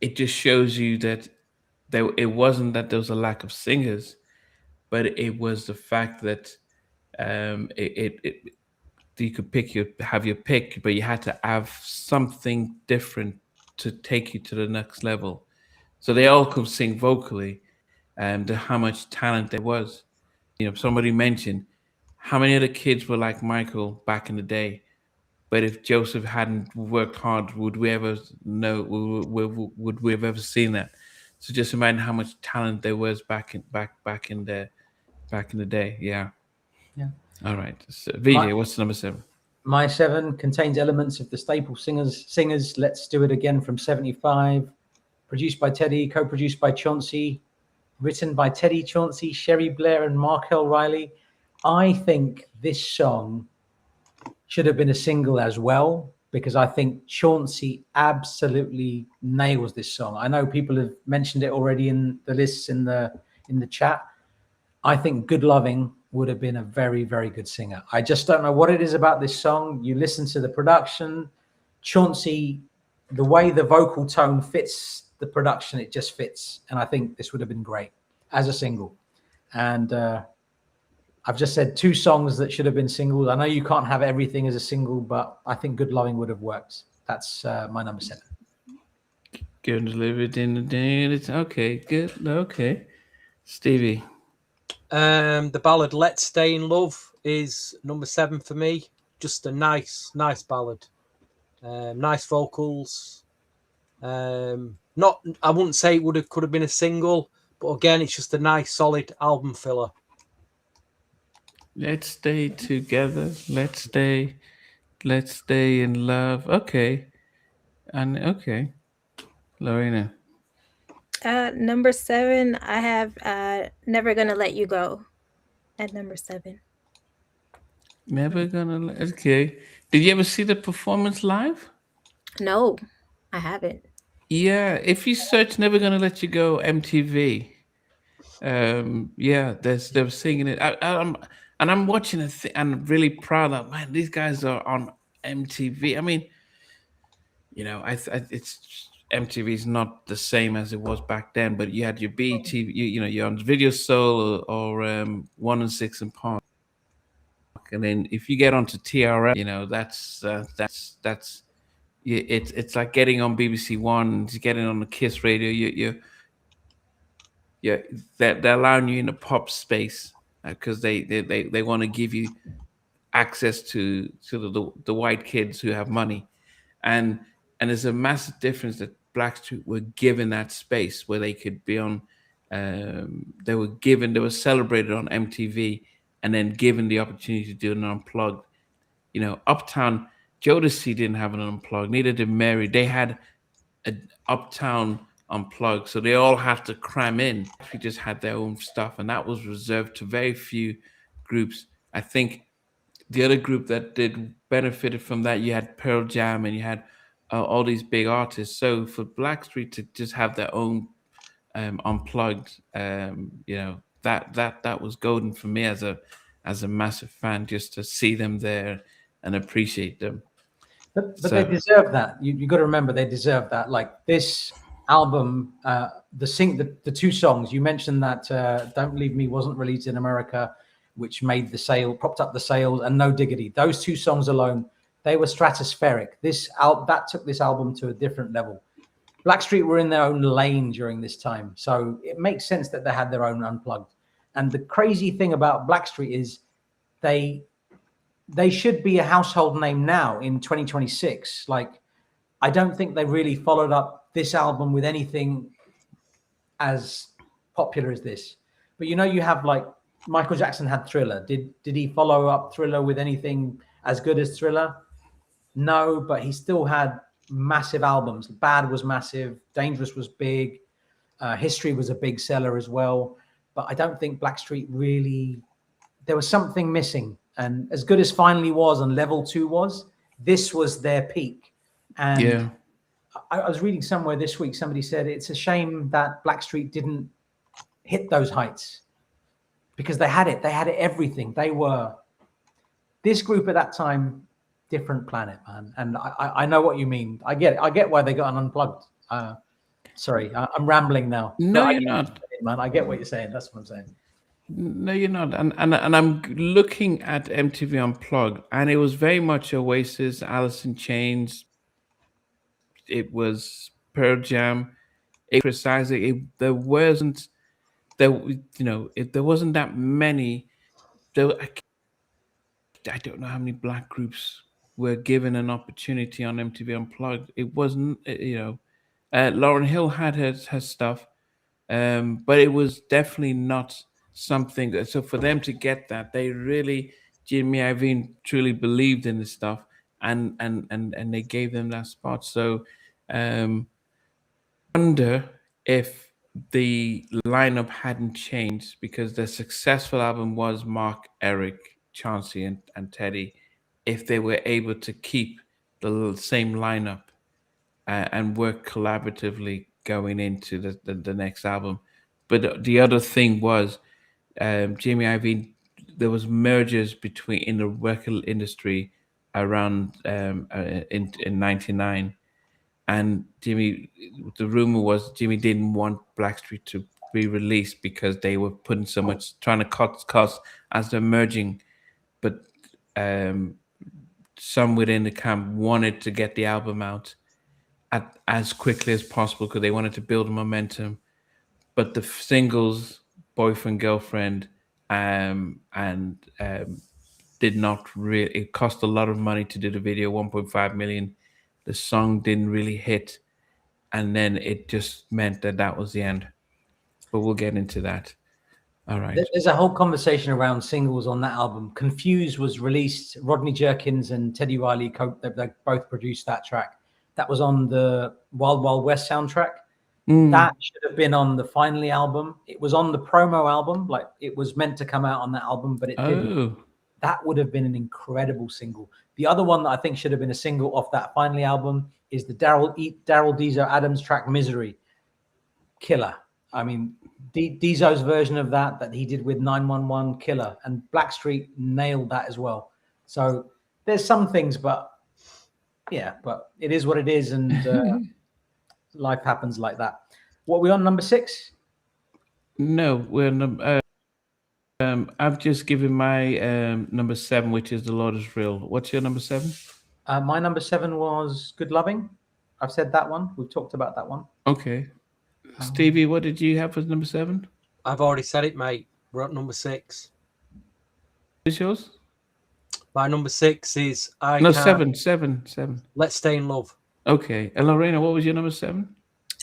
it just shows you that it wasn't that there was a lack of singers, but it was the fact that you could have your pick, but you had to have something different to take you to the next level. So they all could sing vocally, and how much talent there was. Somebody mentioned how many other kids were like Michael back in the day. But if Joseph hadn't worked hard, would we ever know? Would we have ever seen that? So just imagine how much talent there was back in the day. Yeah. All right. So, VJ, what's number 7? My 7 contains elements of the staple singers. Let's Do It Again from 75. Produced by Teddy, co-produced by Chauncey, written by Teddy, Chauncey, Sherry Blair, and Markel Riley. I think this song should have been a single as well, because I think Chauncey absolutely nails this song. I know people have mentioned it already in the lists in the chat. I think Good Loving would have been a very, very good singer. I just don't know what it is about this song. You listen to the production, Chauncey, the way the vocal tone fits the production, it just fits. And I think this would have been great as a single. And I've just said 2 songs that should have been singles. I know you can't have everything as a single, but I think Good Loving would have worked. That's my number 7. Good delivered in the day. It's okay. Good. Okay. Stevie. The ballad "Let's Stay in Love" is number 7 for me. Just a nice ballad. Nice vocals. I wouldn't say it could have been a single, but again, it's just a nice, solid album filler. Let's stay together. Let's stay in love. Okay. And okay. Lorena. Number 7, I have Never Gonna Let You Go at number 7. Never Gonna okay. Did you ever see the performance live? No, I haven't. Yeah, if you search Never Gonna Let You Go MTV, yeah, they were singing it. I'm watching it and I'm really proud that, man, these guys are on MTV. I mean, it's MTV is not the same as it was back then, but you had your BET, you're on Video Soul or 1 and 6 and Park, and then if you get onto TRL, that's it's like getting on BBC One, getting on the Kiss radio. They're allowing you in the pop space because they want to give you access to the white kids who have money, and there's a massive difference that Blackstreet were given that space where they could be on. They were celebrated on MTV, and then given the opportunity to do an unplugged. Uptown Jodeci didn't have an unplugged, neither did Mary. They had an Uptown unplugged, so they all had to cram in. We just had their own stuff, and that was reserved to very few groups. I think the other group that did benefited from that, you had Pearl Jam and you had all these big artists. So for Blackstreet to just have their own unplugged, that was golden for me as a massive fan, just to see them there and appreciate them. But they deserve that. You got to remember they deserve that. Like this album, the two songs you mentioned that "Don't Leave Me" wasn't released in America, which made propped up the sales, and "No Diggity." Those two songs alone, they were stratospheric. That took this album to a different level. Blackstreet were in their own lane during this time, so it makes sense that they had their own unplugged. And the crazy thing about Blackstreet is they should be a household name now in 2026. Like, I don't think they really followed up this album with anything as popular as this. But you have like Michael Jackson had Thriller. Did he follow up Thriller with anything as good as Thriller? No, but he still had massive albums. Bad was massive. Dangerous was big. History was a big seller as well. But I don't think Blackstreet really, there was something missing. And as good as Finally was and Level 2 was, this was their peak. And yeah. I was reading somewhere this week, somebody said it's a shame that Blackstreet didn't hit those heights, because they had it. They had everything. They were, this group at that time, different planet, man. And I know what you mean. I get it. I get why they got an unplugged. Sorry, I'm rambling now. No, you're not. Man, I get what you're saying. That's what I'm saying. No, you're not. And I'm looking at MTV Unplugged, and it was very much Oasis, Alice in Chains. It was Pearl Jam. Chris Isaac. There wasn't that many. I don't know how many black groups were given an opportunity on MTV Unplugged. It wasn't, Lauryn Hill had her stuff, but it was definitely not something. So for them to get that, they really, Jimmy Iovine truly believed in the stuff, and they gave them that spot. So, wonder if the lineup hadn't changed, because the successful album was Mark, Eric, Chauncey, and Teddy, if they were able to keep the same lineup and work collaboratively going into the next album. But the other thing was, Jamie Iovine, there was mergers in the record industry around in '99, and the rumor was Jimmy didn't want Blackstreet to be released because they were putting so much, trying to cut costs as they're merging. But some within the camp wanted to get the album out as quickly as possible because they wanted to build momentum. But the singles, Boyfriend, Girlfriend, did not really, it cost a lot of money to do the video, 1.5 million. The song didn't really hit. And then it just meant that was the end. But we'll get into that. All right. There's a whole conversation around singles on that album. Confused was released. Rodney Jerkins and Teddy Riley, they both produced that track. That was on the Wild Wild West soundtrack. That should have been on the Finally album. It was on the promo album. Like, it was meant to come out on that album, but it didn't. That would have been an incredible single. The other one that I think should have been a single off that Finally album is the Daryl Deezo Adams track, Misery. Killer. I mean, Deezo's version of that he did with 911, killer. And Blackstreet nailed that as well. So there's some things, but yeah, but it is what it is. And life happens like that. What are we on, number 6? No, we're I've just given my number 7, which is The Lord Is Real. What's your number 7? My number 7 was Good Loving. I've said that one. We've talked about that one. Okay. Stevie, what did you have as number 7? I've already said it, mate. We're at number 6. What's yours? My number 6 is Seven. Let's Stay in Love. Okay. And Lorena, what was your number 7?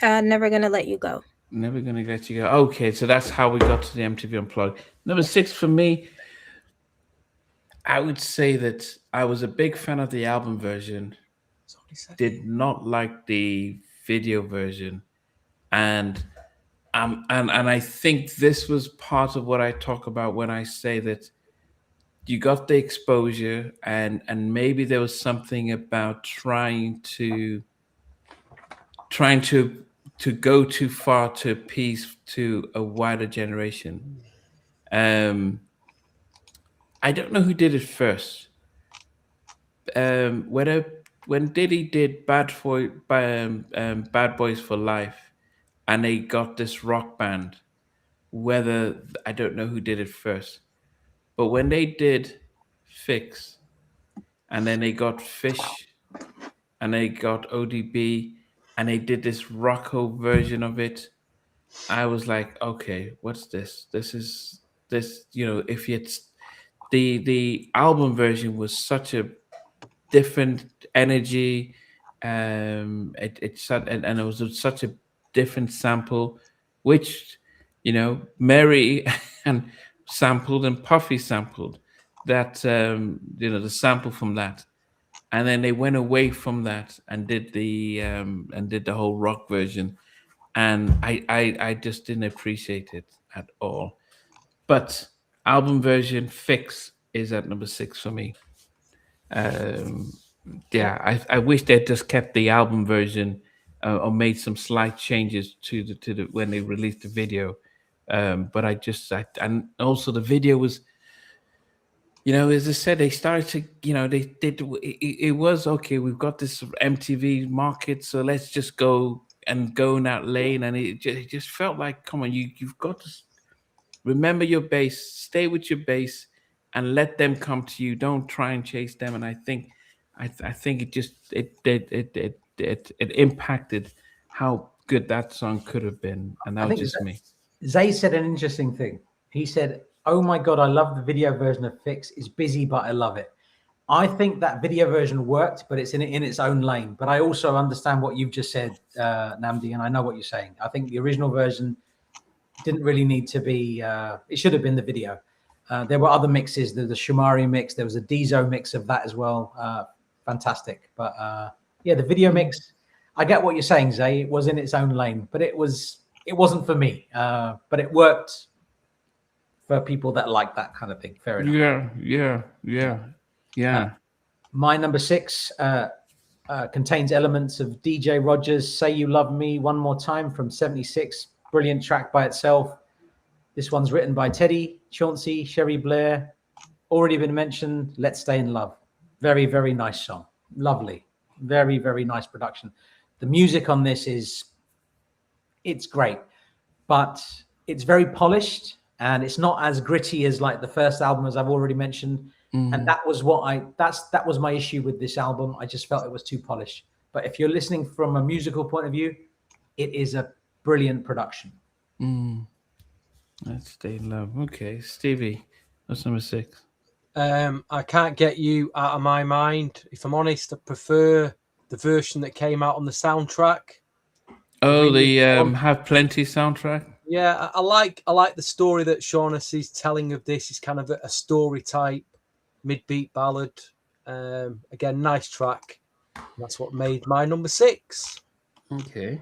Never Gonna Let You Go. Never Gonna Let You Go. Okay, so that's how we got to the MTV Unplugged. Number 6 for me, I would say that I was a big fan of the album version. Did not like the video version, and I think this was part of what I talk about when I say that you got the exposure, and maybe there was something about trying to go too far to appease to a wider generation. I don't know who did it first. When Diddy did Bad Boys for Life, and they got this rock band, I don't know who did it first, but when they did Fix, and then they got Fish, and they got ODB, and they did this rocko version of it, I was like, okay, what's this? This, if it's the album version was such a different energy, and it was such a different sample, which Mary and sampled and Puffy sampled that, the sample from that, and then they went away from that and did the whole rock version, and I just didn't appreciate it at all. But album version Fix is at number 6 for me. I wish they'd just kept the album version, or made some slight changes to the when they released the video. But and also the video was, as I said, they started to, they did. It was okay. We've got this MTV market, so let's just go in that lane, and it just felt like, come on, you've got to remember your base, stay with your base, and let them come to you. Don't try and chase them. And I think it impacted how good that song could have been. And that was just me. Zay said an interesting thing. He said, "Oh my God, I love the video version of Fix. It's busy, but I love it." I think that video version worked, but it's in its own lane. But I also understand what you've just said, Namdi, and I know what you're saying. I think the original version didn't really need to be. It should have been the video. There were other mixes. There's the Shumari mix. There was a Dizo mix of that as well. Fantastic. But the video mix. I get what you're saying, Zay. It was in its own lane, but it wasn't for me. But it worked for people that like that kind of thing. Fair enough. Yeah. My number 6 contains elements of DJ Rogers' "Say You Love Me One More Time" from '76. Brilliant track by itself. This one's written by Teddy, Chauncey, Sherry Blair. Already been mentioned. Let's Stay in Love. Very, very nice song. Lovely. Very, very nice production. The music on this it's great, but it's very polished, and it's not as gritty as like the first album, as I've already mentioned. And that was that was my issue with this album. I just felt it was too polished. But if you're listening from a musical point of view, it is a brilliant production. Let's Stay in Love. Okay, Stevie, that's number 6. I Can't Get You Out of My Mind. If I'm honest, I prefer the version that came out on the soundtrack. Oh, the Have Plenty soundtrack. Yeah, I like the story that Shaughnessy's telling of this. It's kind of a story type, mid-beat ballad. Again, nice track. That's what made my number 6. Okay,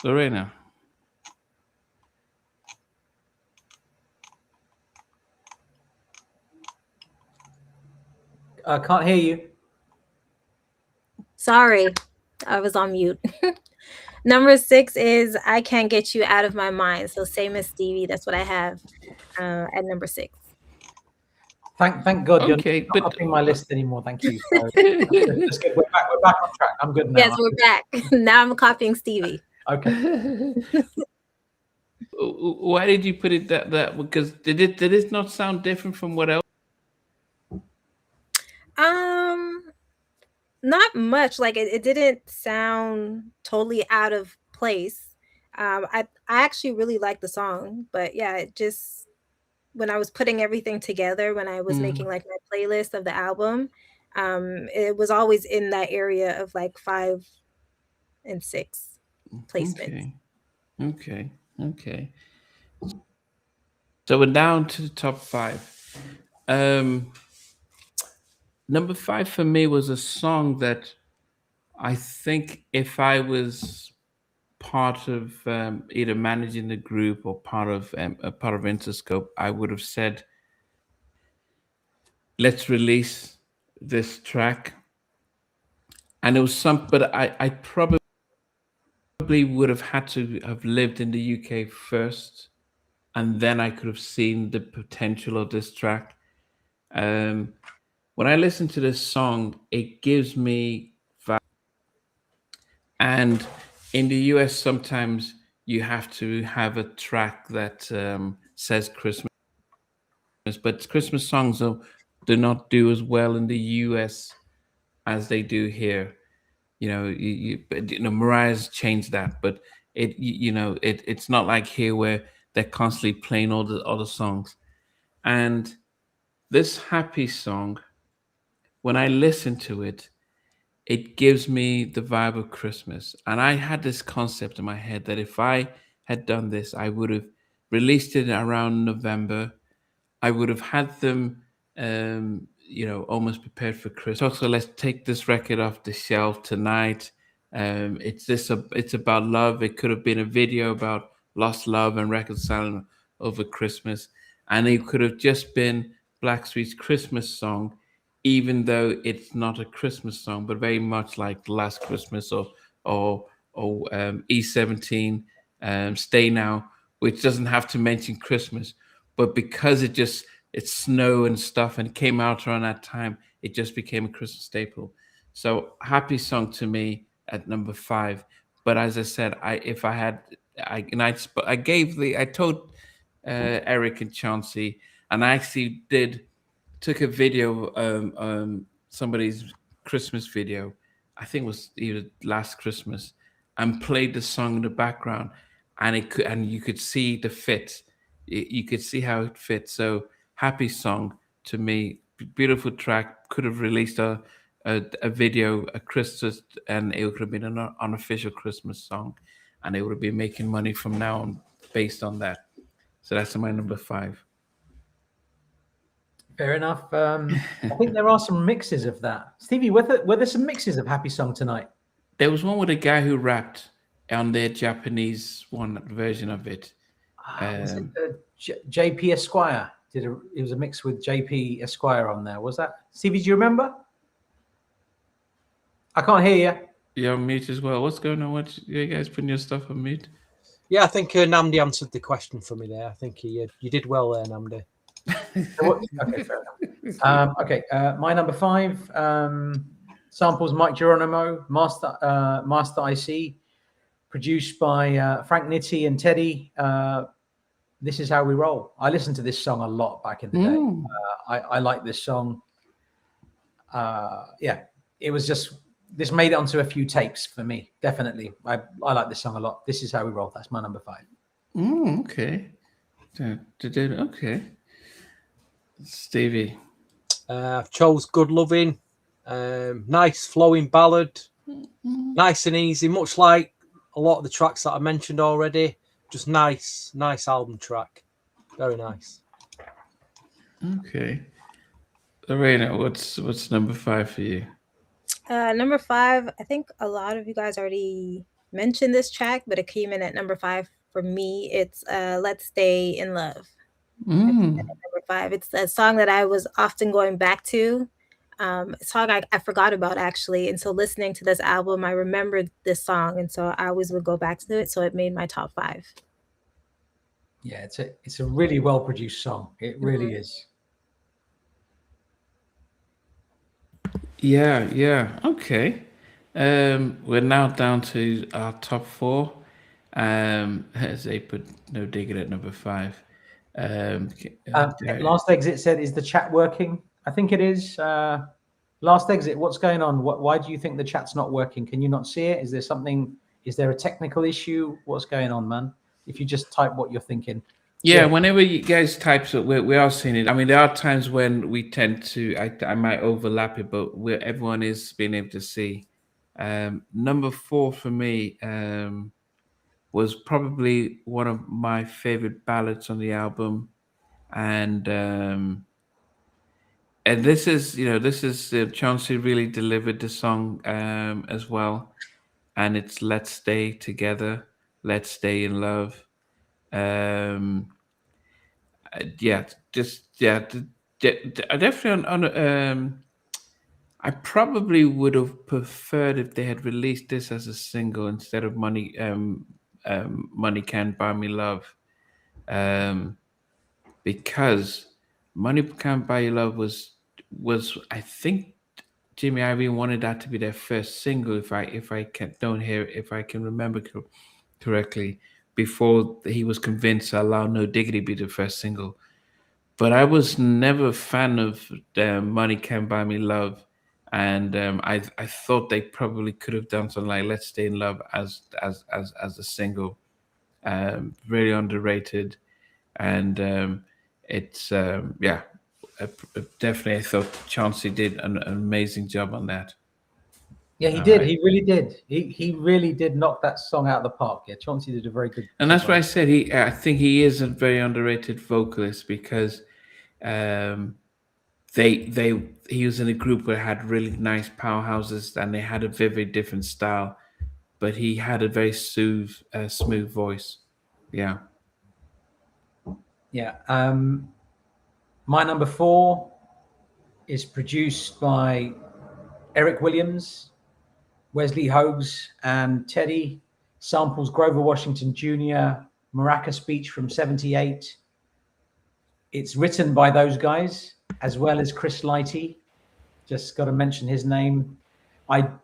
Lorena. I can't hear you. Sorry, I was on mute. Number 6 is I Can't Get You Out of My Mind. So same as Stevie, that's what I have at number 6. Thank God you're Okay, not copying my list anymore. Thank you. So, that's good. We're back on track. I'm good now. Yes, we're back. Now I'm copying Stevie. Okay. Why did you put it that? Because did it not sound different from what else? Not much. Like it didn't sound totally out of place. I actually really like the song, but yeah, it just when I was putting everything together, when I was making like my playlist of the album, it was always in that area of like 5 and 6 placements. Okay. So we're down to the top 5. Number 5 for me was a song that I think if I was part of either managing the group or part of Interscope, I would have said, let's release this track. And it was but I probably would have had to have lived in the UK first, and then I could have seen the potential of this track. When I listen to this song, it gives me vibe. And in the US, sometimes you have to have a track that says Christmas, but Christmas songs do not do as well in the US as they do here. Mariah's changed that, but it's not like here where they're constantly playing all the other songs. And this happy song, when I listen to it, it gives me the vibe of Christmas. And I had this concept in my head that if I had done this, I would have released it around November. I would have had them, almost prepared for Christmas. So let's take this record off the shelf tonight. It's about love. It could have been a video about lost love and reconciling over Christmas, and it could have just been Blackstreet's Christmas song, even though it's not a Christmas song, but very much like Last Christmas or E17, Stay Now, which doesn't have to mention Christmas, but because it's snow and stuff and it came out around that time, it just became a Christmas staple. So happy song to me at number 5. But as I said, I told Eric and Chauncey, and I actually took a video somebody's Christmas video, I think it was either last Christmas, and played the song in the background, and you could see the fit. You could see how it fits. So happy song to me, beautiful track. Could have released a video, a Christmas, and it could have been an unofficial Christmas song, and they would have been making money from now on based on that. So that's my number 5. Fair enough. I think there are some mixes of that. Stevie, were there some mixes of Happy Song tonight? There was one with a guy who rapped on their Japanese version of it. Was it JP Esquire? It was a mix with JP Esquire on there. Was that? Stevie, do you remember? I can't hear you. You're on mute as well. What's going on? You guys putting your stuff on mute? Yeah, I think Namdi answered the question for me there. I think you did well there, Namdi. Okay, fair enough. My number 5 samples Mike Geronimo, Master IC, produced by Frank Nitti and Teddy. This Is How We Roll. I listened to this song a lot back in the day. I like this song. It was just, this made it onto a few tapes for me. Definitely. I like this song a lot. This Is How We Roll. That's my number 5. Okay. Okay. Stevie. I've chose Good Loving. Nice flowing ballad. Nice and easy, much like a lot of the tracks that I mentioned already. Just nice album track. Very nice. Okay. Lorena, what's number 5 for you? Number 5, I think a lot of you guys already mentioned this track, but it came in at number 5 for me. It's Let's Stay in Love. Number 5. It's a song that I was often going back to. A song I forgot about actually. And so listening to this album, I remembered this song. And so I always would go back to it. So it made my top 5. Yeah, it's a really well produced song. It really is. Yeah. Okay. We're now down to our top 4. As they put No Diggity at number 5. Last Exit said, is the chat working? I think it is. Last Exit, what's going on? Why do you think the chat's not working? Can you not see it? Is there something? Is there a technical issue? What's going on, man? If you just type what you're thinking. Yeah, whenever you guys type it, we are seeing it. I mean, there are times when we tend to, I might overlap it, but everyone is being able to see. Number 4 for me was probably one of my favorite ballads on the album, and this is, Chauncey really delivered the song as well, and it's "Let's Stay Together, Let's Stay in Love." Yeah, definitely I probably would have preferred if they had released this as a single instead of Money Can't Buy Me Love, because Money Can't Buy You Love was I think Jimmy Iovine wanted that to be their first single, if I can remember correctly, before he was convinced to allow No Diggity be the first single. But I was never a fan of Money Can't Buy Me Love, and I thought they probably could have done something like Let's Stay in Love as a single. Really underrated, and it's definitely, I thought Chauncey did an amazing job on that. Yeah, he did. He really did. He really did knock that song out of the park. Yeah, Chauncey did a very good. And that's why I said I think he is a very underrated vocalist, because he was in a group where had really nice powerhouses and they had a very different style, but he had a very smooth voice. Yeah. Yeah. My number 4 is produced by Eric Williams, Wesley Hogues, and Teddy. Samples Grover Washington Jr., Maraca Speech from '78. It's written by those guys, as well as Chris Lighty. Just got to mention his name.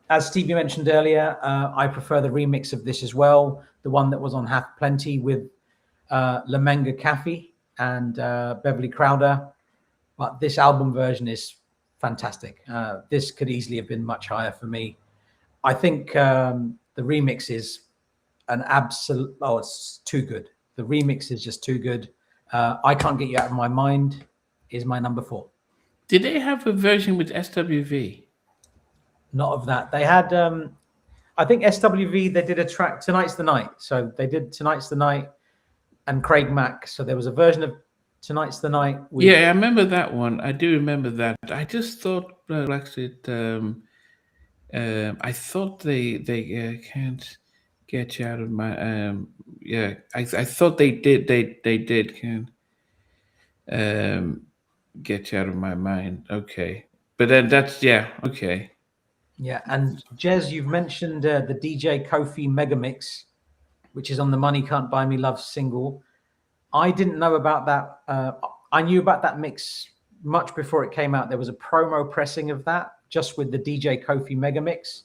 As Stevie mentioned earlier, I prefer the remix of this as well, the one that was on Half Plenty with Lamenga Caffey and Beverly Crowder. But this album version is fantastic. This could easily have been much higher for me. I think the remix is an absolute, it's too good. The remix is just too good. I Can't Get You Out of My Mind is my number 4. Did they have a version with SWV? Not of that. They had, I think SWV, they did a track, Tonight's the Night. So they did Tonight's the Night and Craig Mack. So there was a version of Tonight's the Night. Yeah, I remember that one. I do remember that. I just thought Blackstreet, I thought they can't get you out of my, I thought they did can get you out of my mind. Okay. But then that's, okay. Yeah, and Jez, you've mentioned the DJ Kofi Mega Mix, which is on the Money Can't Buy Me Love single. I didn't know about that. I knew about that mix much before it came out. There was a promo pressing of that just with the DJ Kofi Mega Mix,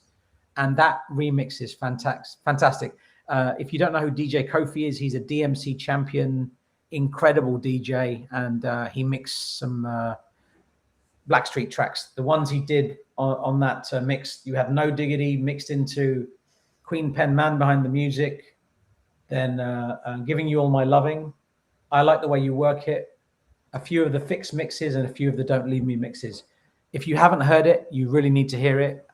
and that remix is fantastic. If you don't know who DJ Kofi is, he's a DMC champion, incredible DJ, and he mixed some Blackstreet tracks. The ones he did on that mix, you have No Diggity mixed into Queen Pen, Man Behind the Music, then Giving You All My Loving, I Like the Way You Work It, a few of the Fix mixes, and a few of the Don't Leave Me mixes. If you haven't heard it, you really need to hear it.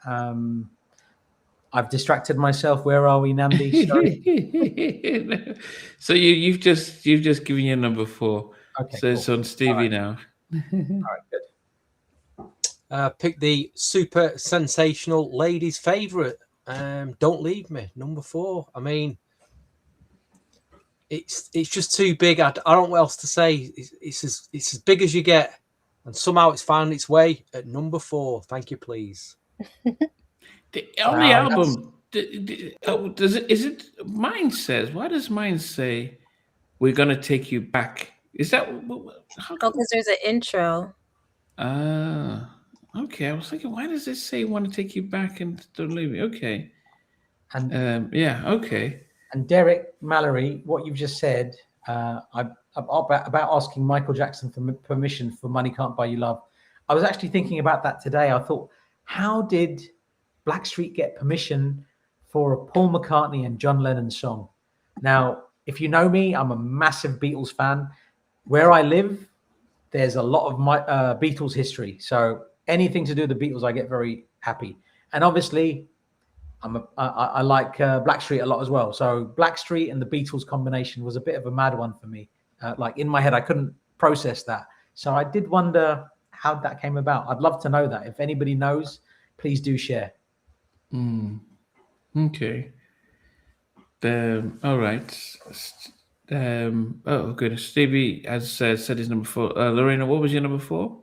I've distracted myself. Where are we, Namdi? Sorry. So you've just given your number 4. Okay, so cool. It's on Stevie now. All right, good. Pick the super sensational ladies' favorite. Don't Leave Me, number 4. I mean, it's just too big. I don't know what else to say. It's as big as you get, and somehow it's found its way at number 4. Thank you, please. On the album, is it mine says? Why does mine say we're gonna take you back? Is that because there's an intro. Okay. I was thinking, why does it say want to take you back and don't leave me? Okay. And okay. And Derek Mallory, what you've just said, about asking Michael Jackson for permission for Money Can't Buy You Love. I was actually thinking about that today. I thought, how did Blackstreet get permission for a Paul McCartney and John Lennon song? Now, if you know me, I'm a massive Beatles fan. Where I live, there's a lot of my Beatles history. So anything to do with the Beatles, I get very happy. And obviously, I like Blackstreet a lot as well. So Blackstreet and the Beatles combination was a bit of a mad one for me. Like in my head, I couldn't process that. So I did wonder how that came about. I'd love to know that. If anybody knows, please do share. Okay. All right. Oh, goodness. Stevie, as said, his number 4. Lorena, what was your number 4?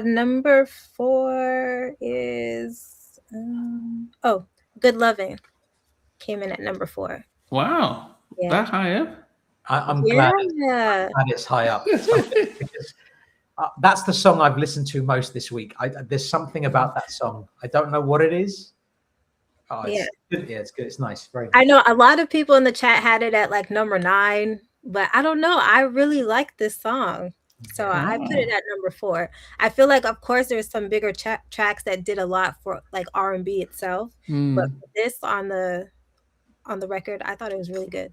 Number 4 is Good Loving. Came in at number 4. Wow. Yeah. That high up? I'm glad it's high up. Because, that's the song I've listened to most this week. There's something about that song. I don't know what it is. Oh, it's good. Yeah, it's good. It's nice. Very nice. I know a lot of people in the chat had it at like number 9, but I don't know. I really like this song. So I put it at number 4. I feel like, of course, there's some bigger tracks that did a lot for like R&B itself, but this on the record, I thought it was really good.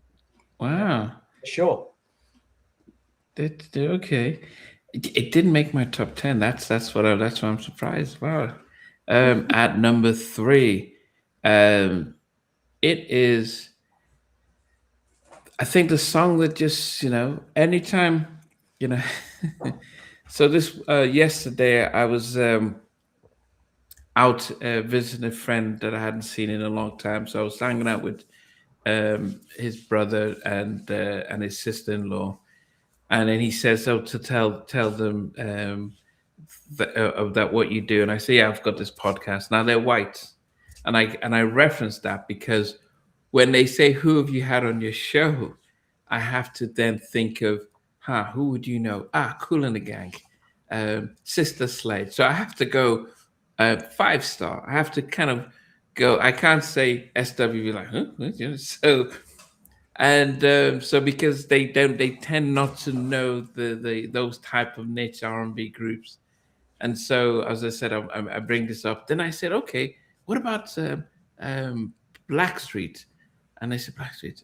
Wow. Sure. Okay. It didn't make my top 10. That's why I'm surprised. Wow. At number 3, it is, I think, the song that just, anytime, so this yesterday I was out visiting a friend that I hadn't seen in a long time. So I was hanging out with his brother and his sister-in-law. And then he says, to tell them that what you do. And I say, yeah, I've got this podcast. Now they're white. And I reference that because when they say, who have you had on your show? I have to then think of, who would you know? Kool and the Gang, Sister Sledge. So I have to go 5-star. I have to kind of go. I can't say SWV like, huh? So. And so because they tend not to know those type of niche R&B groups, and so as I said, I bring this up. Then I said, okay, what about Blackstreet? And they said Blackstreet,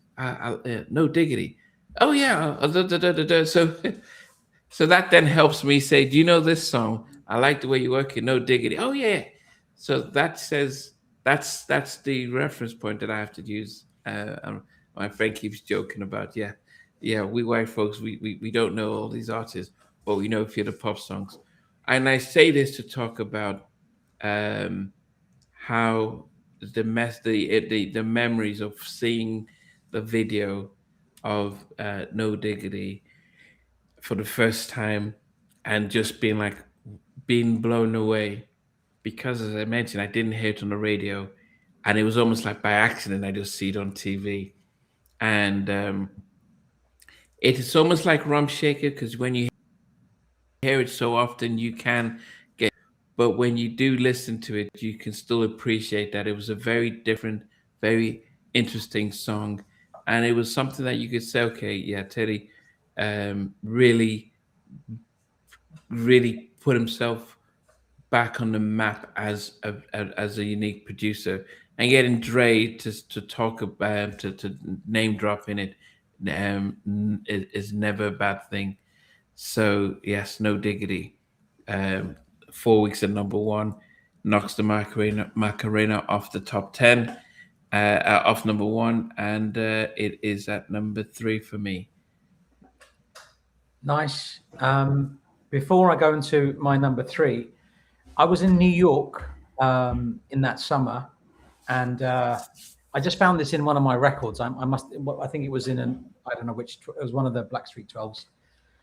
No Diggity. Oh yeah, so that then helps me say, do you know this song? I like the way you work it. No Diggity. Oh yeah. So that says that's the reference point that I have to use. My friend keeps joking about, we white folks, we don't know all these artists, but we know a few of the pop songs. And I say this to talk about how the memories of seeing the video of No Diggity for the first time and just being blown away, because as I mentioned, I didn't hear it on the radio, and it was almost like by accident I just see it on TV. And it is almost like Rum Shaker, because when you hear it so often, you can get, but when you do listen to it, you can still appreciate that it was a very different, very interesting song. And it was something that you could say, okay, yeah, Teddy really, really put himself back on the map as a unique producer. And getting Dre to talk about, to name drop in it, is never a bad thing. So yes, No Diggity, 4 weeks at number 1, knocks the Macarena off the top 10, off number 1, and it is at number 3 for me. Nice. Before I go into my number 3, I was in New York in that summer. And I just found this in one of my records. I think it was in I don't know which, it was one of the Blackstreet 12s.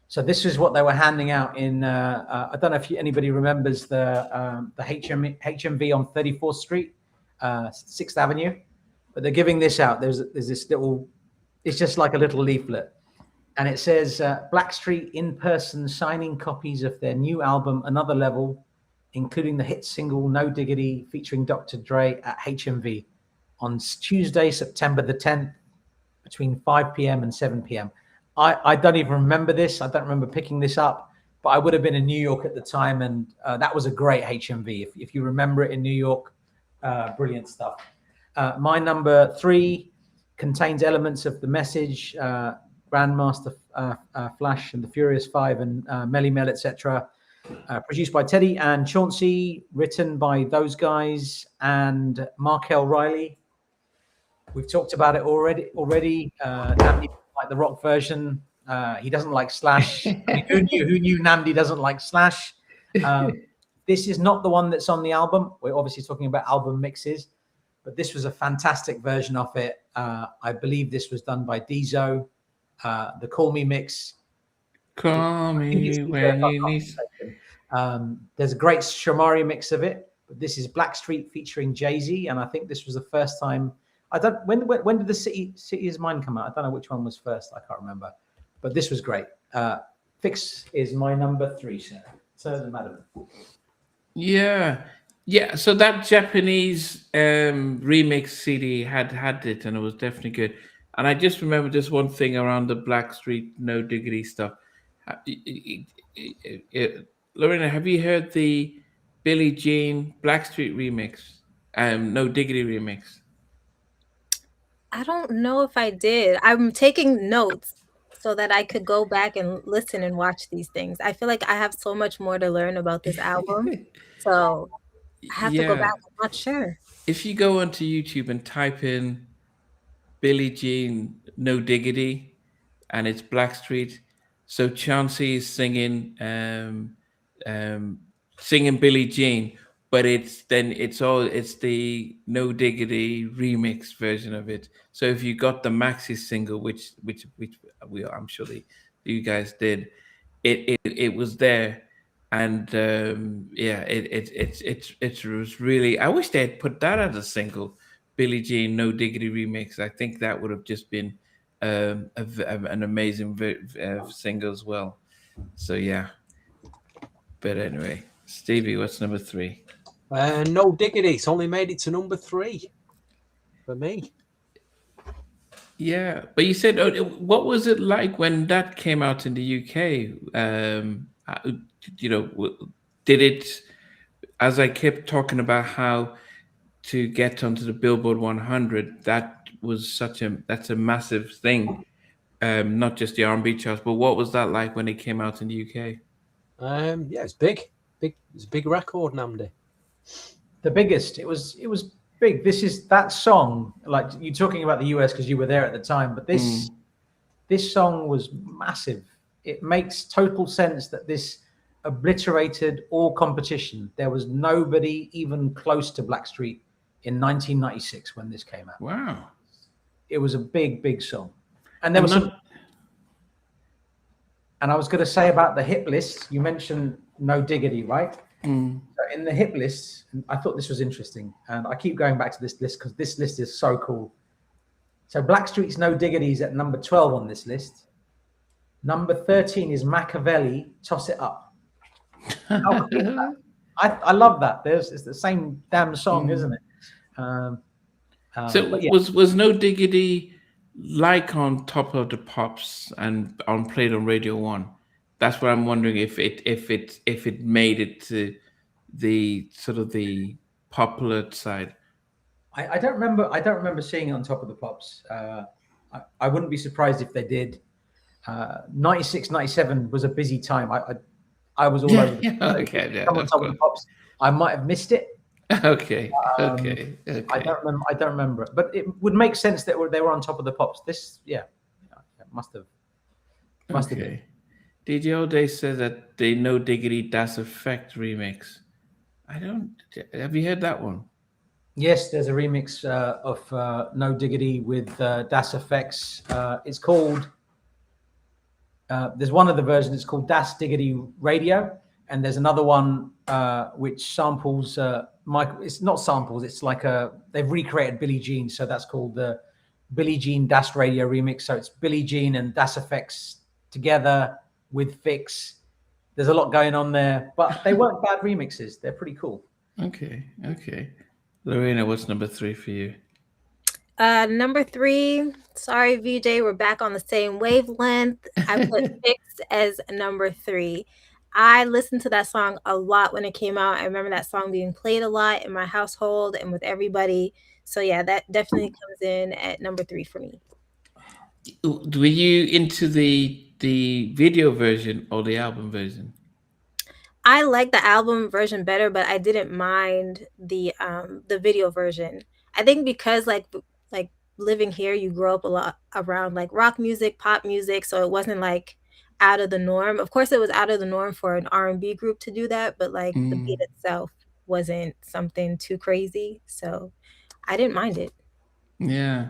So this is what they were handing out in, I don't know if anybody remembers the HMV on 34th Street, 6th Avenue, but they're giving this out. There's this little, it's just like a little leaflet. And it says, Blackstreet in person signing copies of their new album, Another Level, including the hit single No Diggity featuring Dr. Dre at HMV on Tuesday, September the 10th, between 5 p.m. and 7 p.m. I don't even remember this. I don't remember picking this up, but I would have been in New York at the time, and that was a great HMV. If you remember it in New York, brilliant stuff. My number 3 contains elements of The Message, Grandmaster Flash and the Furious Five, and Melly Mel, etc. Produced by Teddy and Chauncey, written by those guys and Markel Riley. We've talked about it already. Namdi like the rock version. He doesn't like Slash. I mean, who knew Namdi doesn't like Slash? This is not the one that's on the album. We're obviously talking about album mixes, but this was a fantastic version of it. I believe this was done by Dizo. The Call Me mix. Call me when you need. There's a great Shamari mix of it, but this is Blackstreet featuring Jay-Z, and I think this was the first time. I don't. When did the City Is Mine come out? I don't know which one was first. I can't remember, but this was great. Fix is my number 3, sir. So, madam. Yeah. So that Japanese remix CD had it, and it was definitely good. And I just remember just one thing around the Blackstreet No Diggity stuff. Lorena, have you heard the Billie Jean Blackstreet remix? No Diggity remix. I don't know if I did. I'm taking notes so that I could go back and listen and watch these things. I feel like I have so much more to learn about this album. So I have to go back. I'm not sure. If you go onto YouTube and type in Billie Jean No Diggity, and it's Blackstreet. So Chauncey is singing Billie Jean, but it's the No Diggity remix version of it. So if you got the maxi single, which I'm sure you guys did, it was there, and it was really. I wish they had put that as a single, Billie Jean No Diggity remix. I think that would have just been an amazing single as well. So yeah. But anyway, Stevie, what's number 3? No Diggity. It's only made it to number 3 for me. Yeah, but you said, what was it like when that came out in the UK? Did it, as I kept talking about how to get onto the Billboard 100, that's a massive thing, not just the R&B charts, but what was that like when it came out in the UK? Yeah, it's big. It's a big record, Namdi. The biggest. It was big. This is that song. Like, you're talking about the US because you were there at the time, but this song was massive. It makes total sense that this obliterated all competition. There was nobody even close to Blackstreet in 1996 when this came out. Wow. It was a big song. And there was some. And I was going to say about the hit list, you mentioned No Diggity, right? So in the hit list, I thought this was interesting. And I keep going back to this list because this list is so cool. So Blackstreet's No Diggity is at number 12 on this list. Number 13 is Machiavelli, Toss It Up. How cool is that? I love that. It's the same damn song, isn't it? So yeah. Was No Diggity like on Top of the Pops and played on Radio 1? That's what I'm wondering, if it made it to the sort of the popular side. I don't remember seeing it on Top of the Pops. I wouldn't be surprised if they did. 96, 97 was a busy time. I was all over the place. Okay, yeah, on Top of the Pops. I might have missed it. Okay. I don't remember it, but it would make sense that they were on Top of the Pops. This, must have been. DJ O'Day said that the No Diggity Das Effect remix. Have you heard that one? Yes, there's a remix of No Diggity with Das Effects. It's called. There's one of the versions. It's called Das Diggity Radio, and there's another one which samples. It's not samples. It's like they've recreated Billie Jean, so that's called the Billie Jean Das Radio remix. So it's Billie Jean and Das Effects together with Fix. There's a lot going on there, but they weren't bad remixes. They're pretty cool. Okay. Lorena, what's number 3 for you? Number 3. Sorry, VJ, we're back on the same wavelength. I put Fix as number 3. I listened to that song a lot when it came out. I remember that song being played a lot in my household and with everybody. So yeah, that definitely comes in at number 3 for me. Were you into the video version or the album version? I like the album version better, but I didn't mind the video version. I think because like living here, you grow up a lot around like rock music, pop music, so it wasn't like out of the norm. Of course, it was out of the norm for an R&B group to do that, but like the beat itself wasn't something too crazy, so I didn't mind it. Yeah,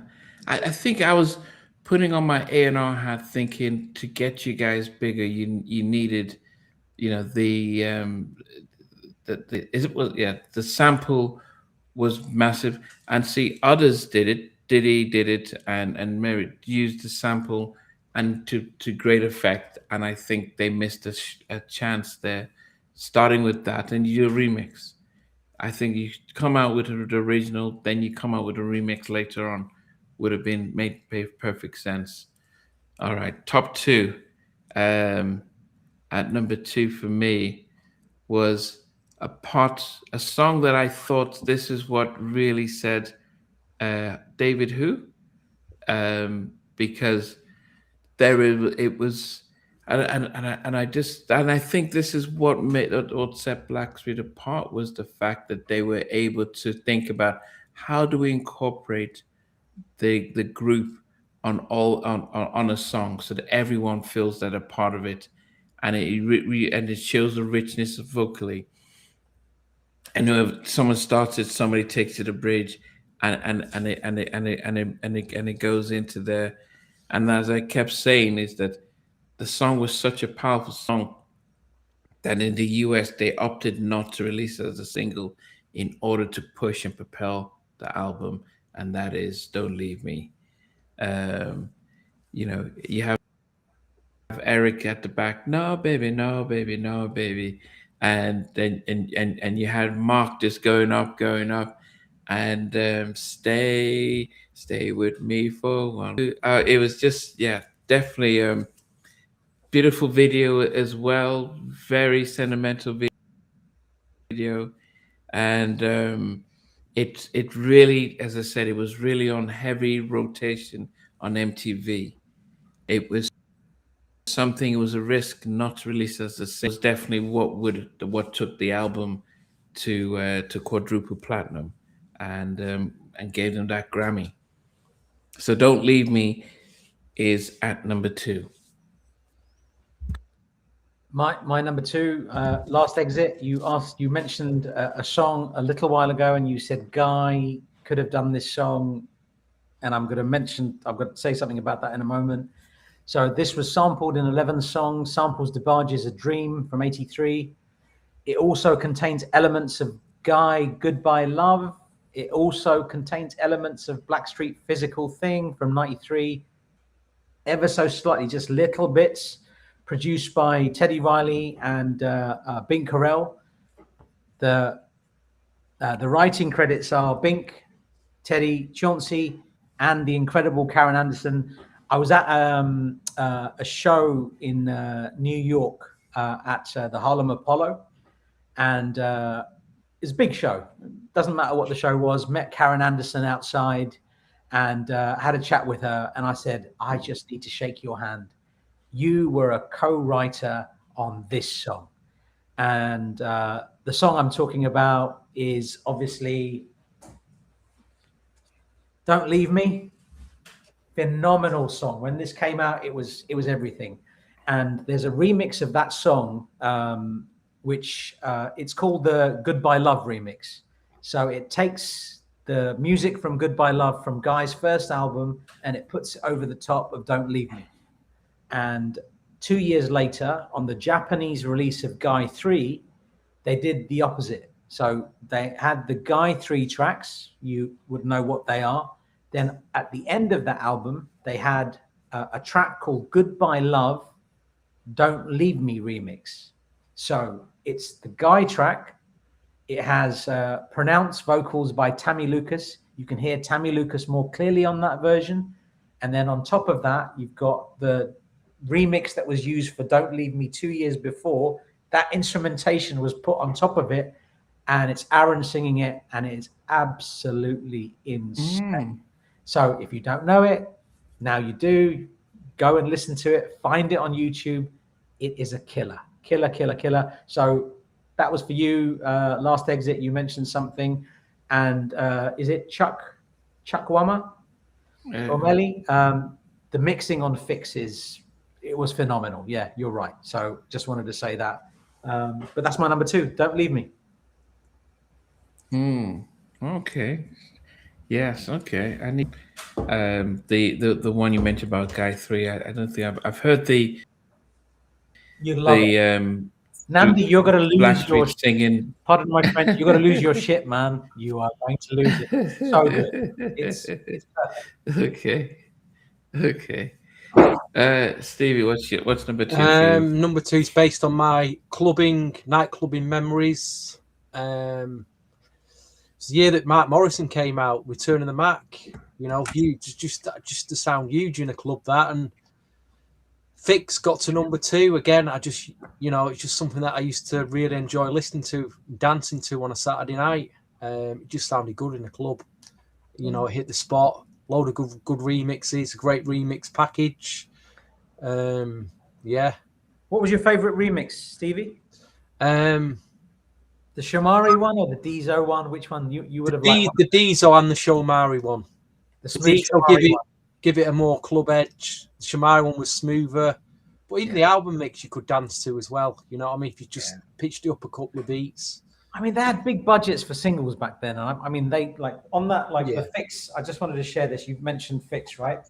I think I was putting on my A&R hat, thinking to get you guys bigger, you needed, you know, the is it was yeah the sample was massive, and see others did it. Diddy did it, and Mary used the sample and to great effect, and I think they missed a chance there, starting with that, and you do a remix. I think you come out with the original, then you come out with a remix later on. Would have been made perfect sense. All right, top two. Um, at number two for me was a song that I thought this is what really said David who, because it was and I think this is what made what set Blackstreet apart was the fact that they were able to think about how do we incorporate the group on on a song so that everyone feels that a part of it, and and it shows the richness vocally. And if someone starts it, somebody takes it to the bridge, and it goes into there. And as I kept saying, is that the song was such a powerful song that in the US they opted not to release it as a single in order to push and propel the album, and that is "Don't Leave Me." Um, you know, you have Eric at the back, no baby, no baby, no baby, and then and you had Mark just going up, and stay with me for one. It was just yeah, definitely beautiful video as well, very sentimental video, and it really, as I said, it was really on heavy rotation on MTV. It was something. It was a risk not to release as a single. It was definitely what took the album to quadruple platinum, and gave them that Grammy. So "Don't Leave Me" is at number two. My number two, Last Exit. You mentioned a song a little while ago, and you said Guy could have done this song, and I'm going to say something about that in a moment. So this was sampled in 11 songs. Samples DeBarge's "A Dream" from '83. It also contains elements of Guy "Goodbye Love." It also contains elements of Blackstreet "Physical Thing" from '93. Ever so slightly, just little bits, produced by Teddy Riley and Bink Carell. The writing credits are Bink, Teddy, Chauncey, and the incredible Karen Anderson. I was at a show in New York at the Harlem Apollo, and it's a big show. Doesn't matter what the show was. Met Karen Anderson outside and had a chat with her, and I said, I just need to shake your hand. You were a co-writer on this song. And the song I'm talking about is obviously "Don't Leave Me." Phenomenal song. When this came out, it was everything. And there's a remix of that song, which it's called the "Goodbye Love" remix. So it takes the music from "Goodbye Love" from Guy's first album, and it puts it over the top of "Don't Leave Me." And 2 years later, on the Japanese release of Guy 3, they did the opposite. So they had the Guy 3 tracks. You would know what they are. Then at the end of that album, they had a track called "Goodbye Love, Don't Leave Me" remix. So it's the Guy track. It has pronounced vocals by Tammy Lucas. You can hear Tammy Lucas more clearly on that version. And then on top of that, you've got the remix that was used for "Don't Leave Me" 2 years before. that instrumentation was put on top of it, and it's Aaron singing it, and it's absolutely insane. So if you don't know it, now you do. Go and listen to it. Find it on YouTube. It is a killer. So that was for you. Last Exit, you mentioned something. And is it Chuck Wummer? Or Melly? The mixing on Fixes, it was phenomenal. Yeah, you're right. So just wanted to say that. But that's my number 2. Don't Leave Me. Okay. Yes. Okay. I need the one you mentioned about Guy 3. I don't think I've heard the You love it. Namdi, you're gonna lose your singing. Pardon my French. You're gonna lose your shit, man. You are going to lose it. So good. It's perfect. Okay. Stevie, what's number 2? Number 2 is based on my night clubbing memories. It's the year that Mark Morrison came out, Return of the Mac. You know, huge, just to sound huge in a club, that. And Fix got to number 2 again. I just, it's just something that I used to really enjoy listening to, dancing to on a Saturday night. It just sounded good in the club. It hit the spot. Load of good remixes, a great remix package. Yeah. What was your favorite remix, Stevie? The Shamari one or the Dieso one? Which one you would have liked? The Dieso and the Shamari one. The smooth Dieso give it a more club edge. The Shamari one was smoother. But even the album mix you could dance to as well. You know what I mean? If you just pitched it up a couple of beats. I mean, they had big budgets for singles back then. I mean, they on that, the Fix. I just wanted to share this. You mentioned Fix, right?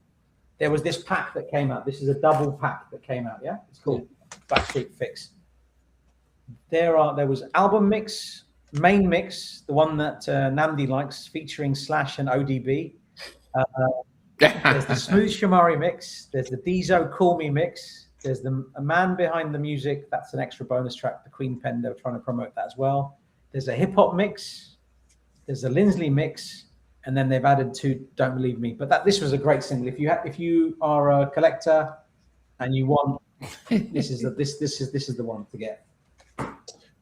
There was this pack that came out. This is a double pack that came out. Yeah, it's called Blackstreet Fix. There was album mix, main mix, the one that Namdi likes, featuring Slash and ODB. There's the Smooth Shamari mix. There's the Dieso Call Me mix. There's a man behind the music. That's an extra bonus track. The Queen Pen, they were trying to promote that as well. There's a hip hop mix. There's a Lindsley mix, and then they've added 2 Don't Believe Me. But this was a great single. If you are a collector and you want, this is the one to get. I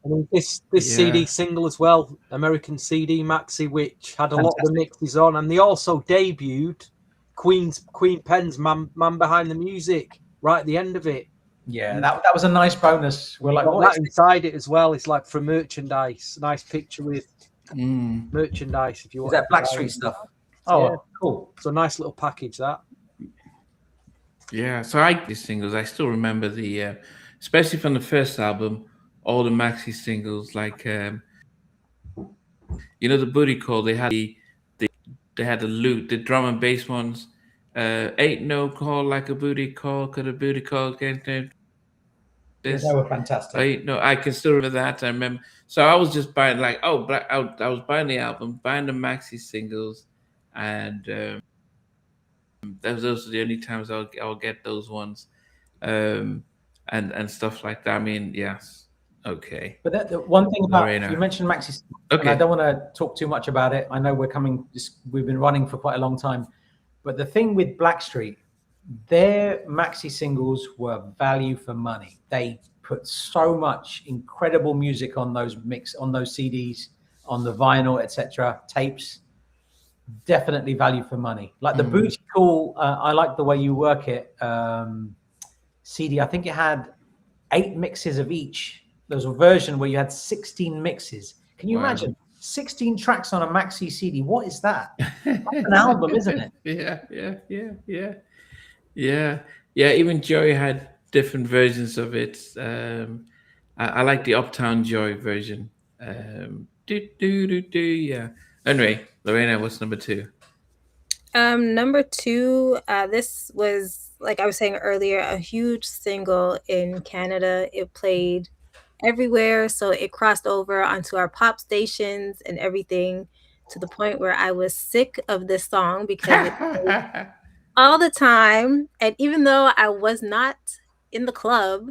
mean, this CD single as well, American CD Maxi, which had a lot of the mixes on, and they also debuted Queen Pen's Man Behind the Music right at the end of it. Yeah, that was a nice bonus. We're like, that inside it as well. It's like for merchandise. Nice picture with merchandise. If you want, is that Blackstreet stuff? Oh, cool. So nice little package that. Yeah, so I like these singles. I still remember the, especially from the first album, all the maxi singles, like the Booty Call. They had the loot, the drum and bass ones. Ain't no call like a booty call, could a booty call get this? They were fantastic. I can still remember that. I remember. So I was just buying I was buying the album, buying the maxi singles, and those are the only times I'll get those ones, and stuff like that. I mean, yes. Okay. But the one thing about Lorena. You mentioned maxi, and I don't want to talk too much about it. I know we've been running for quite a long time, but the thing with Blackstreet, their maxi singles were value for money. They put so much incredible music on those CDs, on the vinyl, etc., tapes. Definitely value for money. Like the Booty Call, I like the way you work it. CD, I think it had 8 mixes of each. There was a version where you had 16 mixes. Can you imagine 16 tracks on a maxi CD? What is that? That's an album, isn't it? Yeah. Even Joey had different versions of it. I like the Uptown Joy version. Yeah. Anyway, Lorena, what's number 2? Number 2, this was, like I was saying earlier, a huge single in Canada. It played everywhere, so it crossed over onto our pop stations and everything, to the point where I was sick of this song because it played all the time. And even though I was not in the club,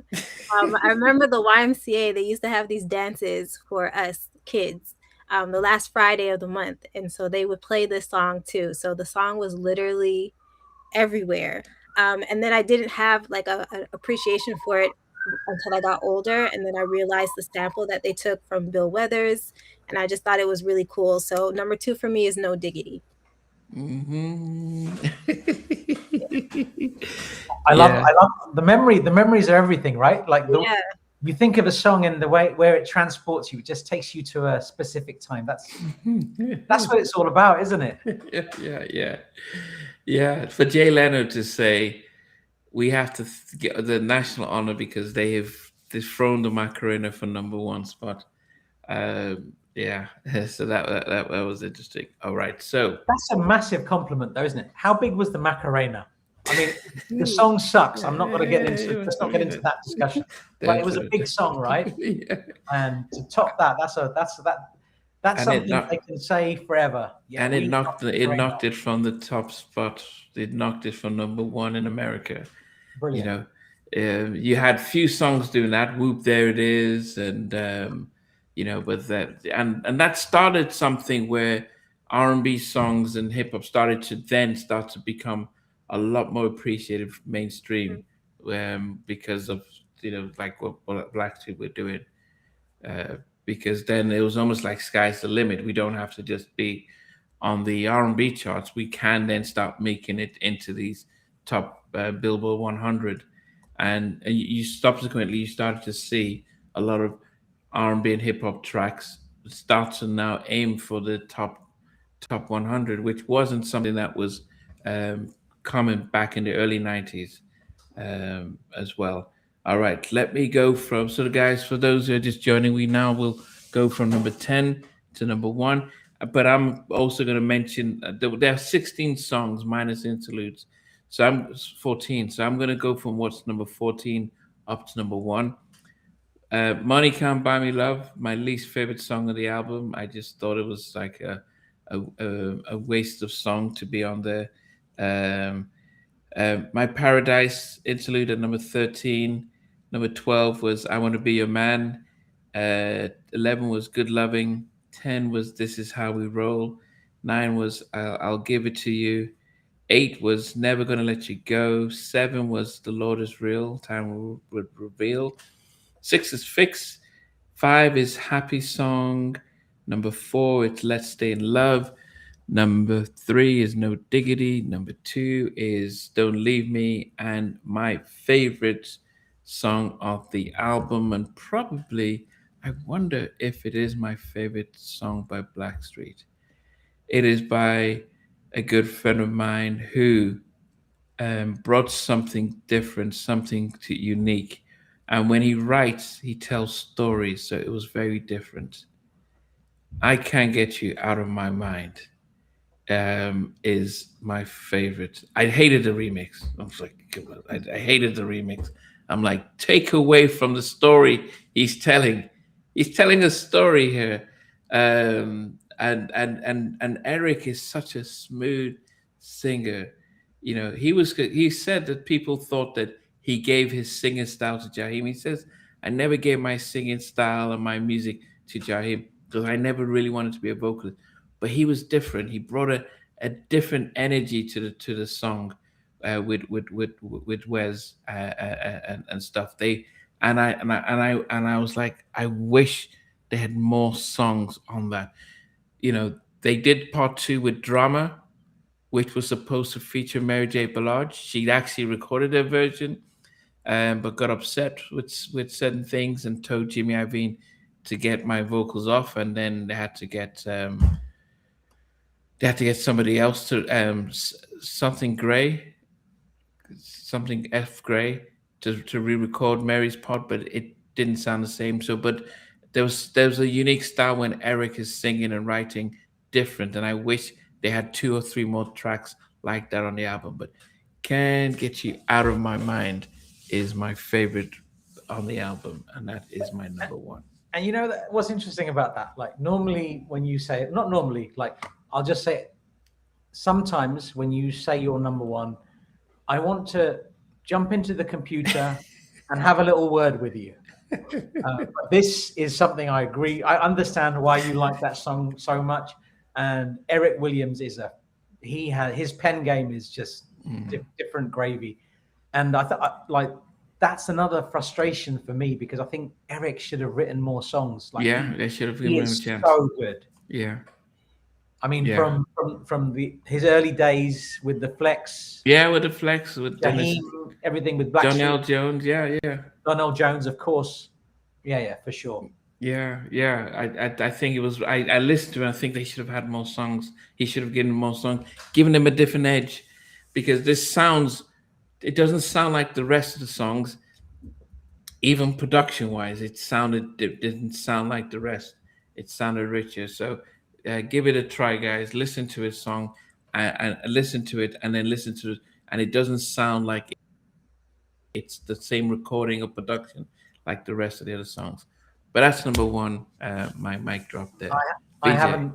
I remember the YMCA, they used to have these dances for us kids the last Friday of the month, and so they would play this song too. So the song was literally everywhere. And then I didn't have like an appreciation for it until I got older, and then I realized the sample that they took from Bill Withers, and I just thought it was really cool. So number 2 for me is No Diggity. Mm-hmm. I Yeah. love the memory. The memories are everything, right? Like Yeah. you think of a song and the way where it transports you, it just takes you to a specific time. That's what it's all about, isn't it? Yeah. For Jay Leno to say we have to get the national honor because they have dethroned the Macarena for number 1 spot. Yeah, so that was interesting. All right, so That's a massive compliment, though, isn't it? How big was the Macarena? I mean, the song sucks. I'm not going to get into. Let's not get into that discussion. But it was a big song, right? Yeah. And to top that, that's And something they can say forever. Yeah, and it we knocked the Macarena. it from the top spot. It knocked it from number 1 in America. Brilliant. You had few songs doing that. Whoop, there it is, and but that and that started something where R&B songs and hip hop started to become a lot more appreciated mainstream, because of like what Blackstreet were doing. Because then it was almost like sky's the limit. We don't have to just be on the R&B charts. We can then start making it into these top Billboard 100, and you subsequently you started to see a lot of R&B and hip hop tracks start to now aim for the top 100, which wasn't something that was common back in the early 90s as well. All right, let me go from, so guys, for those who are just joining, we now will go from number 10 to number 1. But I'm also going to mention there are 16 songs minus interludes. So I'm 14. So I'm going to go from what's number 14 up to number 1. Money Can't Buy Me Love, my least favorite song of the album. I just thought it was like a waste of song to be on there. My Paradise interlude at number 13. Number 12 was I Want to Be Your Man. 11 was Good Loving. 10 was This Is How We Roll. 9 was I'll Give It to You. 8 was Never Gonna Let You Go. 7 was The Lord Is Real. Time Would Reveal. 6 is Fix. 5 is Happy Song. Number 4, it's Let's Stay in Love. Number 3 is No Diggity. Number 2 is Don't Leave Me. And my favorite song of the album, and probably, I wonder if it is my favorite song by Blackstreet. It is by a good friend of mine who brought something different, something unique. And when he writes, he tells stories. So it was very different. I Can't Get You Out of My Mind is my favorite. I hated the remix. I was like, I hated the remix. I'm like, take away from the story he's telling. He's telling a story here. And Eric is such a smooth singer. He said that people thought that he gave his singing style to Jaheim. He says, I never gave my singing style and my music to Jaheim because I never really wanted to be a vocalist. But he was different. He brought a different energy to the song with Wes and stuff. I was like, I wish they had more songs on that. They did part 2 with Drama, which was supposed to feature Mary J. Blige. She actually recorded a version, but got upset with certain things and told Jimmy Iovine to get my vocals off, and then they had to get somebody else to something F Gray to re-record Mary's part, but it didn't sound the same. So, but there was a unique style when Eric is singing and writing different, and I wish they had 2 or 3 more tracks like that on the album. But Can't Get You Out of My Mind is my favorite on the album, and that is my number 1. And what's interesting about that? Like normally when you say, not normally, like I'll just say it, sometimes when you say you're number 1, I want to jump into the computer and have a little word with you. But this is something I agree. I understand why you like that song so much. And Eric Williams his pen game is just different gravy. And I thought like that's another frustration for me, because I think Eric should have written more songs. Like, Yeah, they should have he given him a is chance. so good. Yeah. I mean, Yeah. from his early days with the Flex, Yeah, with the Flex, with Dennis, Jaheim, everything with John L. Blackstreet, Jones. Yeah, yeah. Donnell Jones, of course. Yeah, for sure. Yeah, yeah. I think it was. I listened to it. I think they should have had more songs. He should have given him more songs, given him a different edge, because this sounds. It doesn't sound like the rest of the songs. Even production wise, it didn't sound like the rest. It sounded richer. So, give it a try, guys. Listen to his song, and listen to it, and then listen to it, and it doesn't sound like it's the same recording or production like the rest of the other songs. But that's number one. My mic dropped there. I VJ. haven't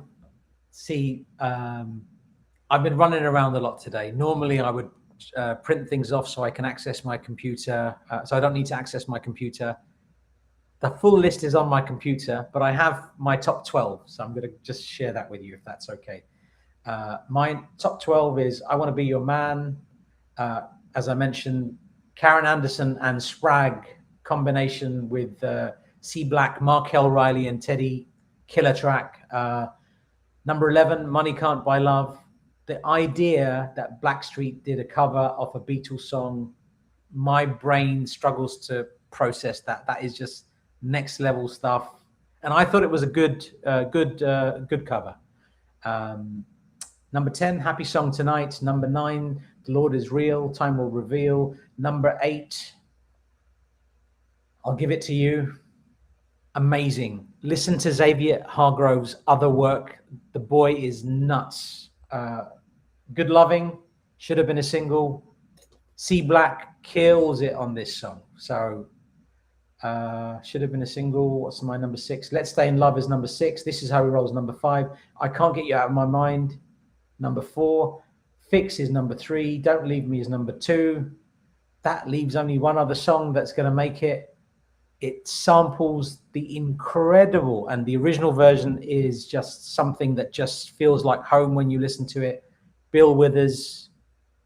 I've been running around a lot today. Normally I would print things off so I can access my computer. So I don't need to access my computer. The full list is on my computer, but I have my top 12. So I'm going to just share that with you, if that's okay. My top 12 is I Want to Be Your Man. As I mentioned, Karen Anderson and Spragg combination with C Black, Markel Riley and Teddy, killer track. Number 11, Money Can't Buy Love. The idea that Blackstreet did a cover of a Beatles song, my brain struggles to process that. That is just next level stuff. And I thought it was a good cover. Number 10, Happy Song Tonight. Number 9, The Lord Is Real, Time Will Reveal. Number 8, I'll Give It to You. Amazing. Listen to Xavier Hargrove's other work. The boy is nuts. Good Loving should have been a single. C Black kills it on this song. So should have been a single. What's my number 6? Let's Stay in Love is number 6. This Is How He Rolls, number 5. I Can't Get You Out of My Mind, number 4. Fix is number 3. Don't Leave Me is number 2. That leaves only one other song that's going to make it. It samples the incredible, and the original version is just something that just feels like home when you listen to it. Bill Withers,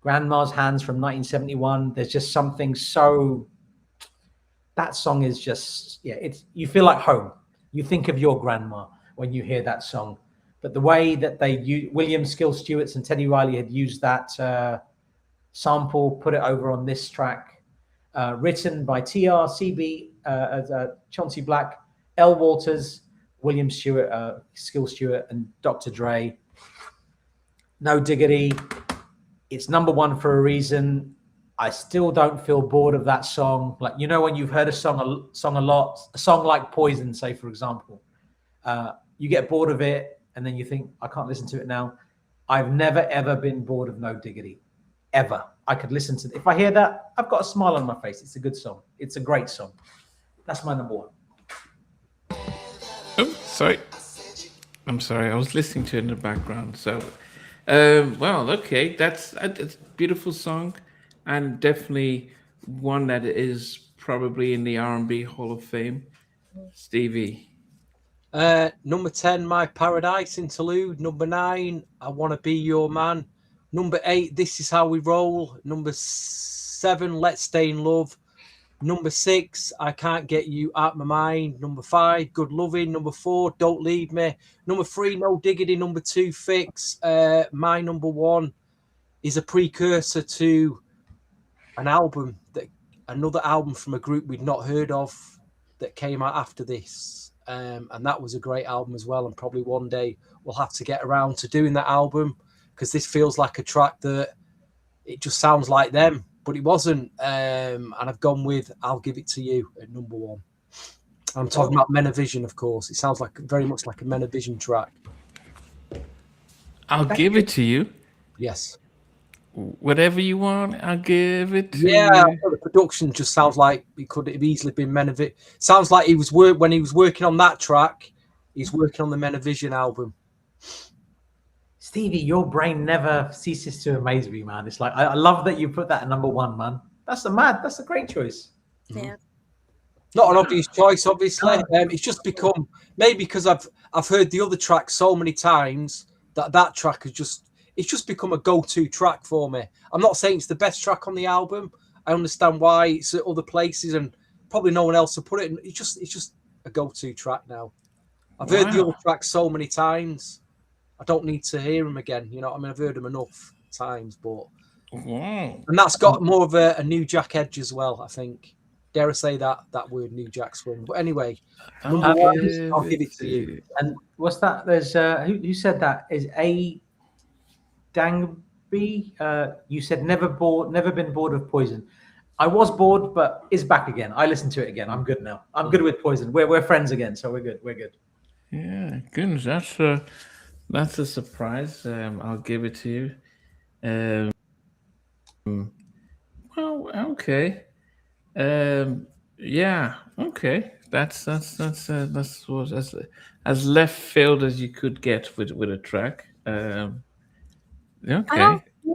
Grandma's Hands from 1971. There's just something so, that song is just, yeah, it's, you feel like home. You think of your grandma when you hear that song. But the way that William Skill Stewart's and Teddy Riley had used that sample, put it over on this track, written by TR, CB, Chauncey Black, L. Walters, William Stewart, Skill Stewart, and Dr. Dre. No Diggity. It's number 1 for a reason. I still don't feel bored of that song. Like, you know, when you've heard a song a lot, a song like Poison, say, for example, you get bored of it and then you think, I can't listen to it now. I've never, ever been bored of No Diggity. Ever. I could listen to it. If I hear that, I've got a smile on my face. It's a good song. It's a great song. That's my number 1. Oh, sorry. I'm sorry. I was listening to it in the background. So, well, okay. That's a beautiful song, and definitely one that is probably in the R&B Hall of Fame. Stevie. Number 10, My Paradise Interlude. Number 9, I Want to Be Your Man. Number 8, This Is How We Roll. Number 7, Let's Stay in Love. Number 6, I Can't Get You Out My Mind. Number 5, Good Loving. Number 4, Don't Leave Me. Number 3, No Diggity. Number 2, Fix. My number 1 is a precursor to another album from a group we'd not heard of that came out after this. And that was a great album as well. And probably one day we'll have to get around to doing that album, because this feels like a track that it just sounds like them, but it wasn't. And I've gone with I'll Give It to You at number 1. I'm talking about Men of Vision, of course. It sounds like very much like a Men of Vision track. I'll give it to you. Yes. Whatever you want, I'll give it to you. Yeah, the production just sounds like it could have easily been Men of Vision. Sounds like he was when he was working on that track, he's working on the Men of Vision album. Stevie, your brain never ceases to amaze me, man. It's like, I love that you put that at number 1, man. That's a great choice. Yeah. Not an obvious choice, obviously. It's just become, maybe because I've heard the other track so many times that track has just become a go-to track for me. I'm not saying it's the best track on the album. I understand why it's at other places and probably no one else to put it in. It's just a go-to track now. I've heard the other tracks so many times. I don't need to hear them again. You know what I mean? I've heard them enough times, but and that's got more of a New Jack edge as well, I think. Dare I say that word New Jack swing. But anyway, number one, I'll give it to you. And what's that? There's who said that? Is A Dangby? You said never been bored of Poison. I was bored, but it's back again. I listened to it again. I'm good now. I'm good with Poison. We're friends again, so we're good. We're good. Yeah, goodness, that's a surprise. I'll give it to you. Well, okay. Yeah, okay. That's as left field as you could get with a track. Okay.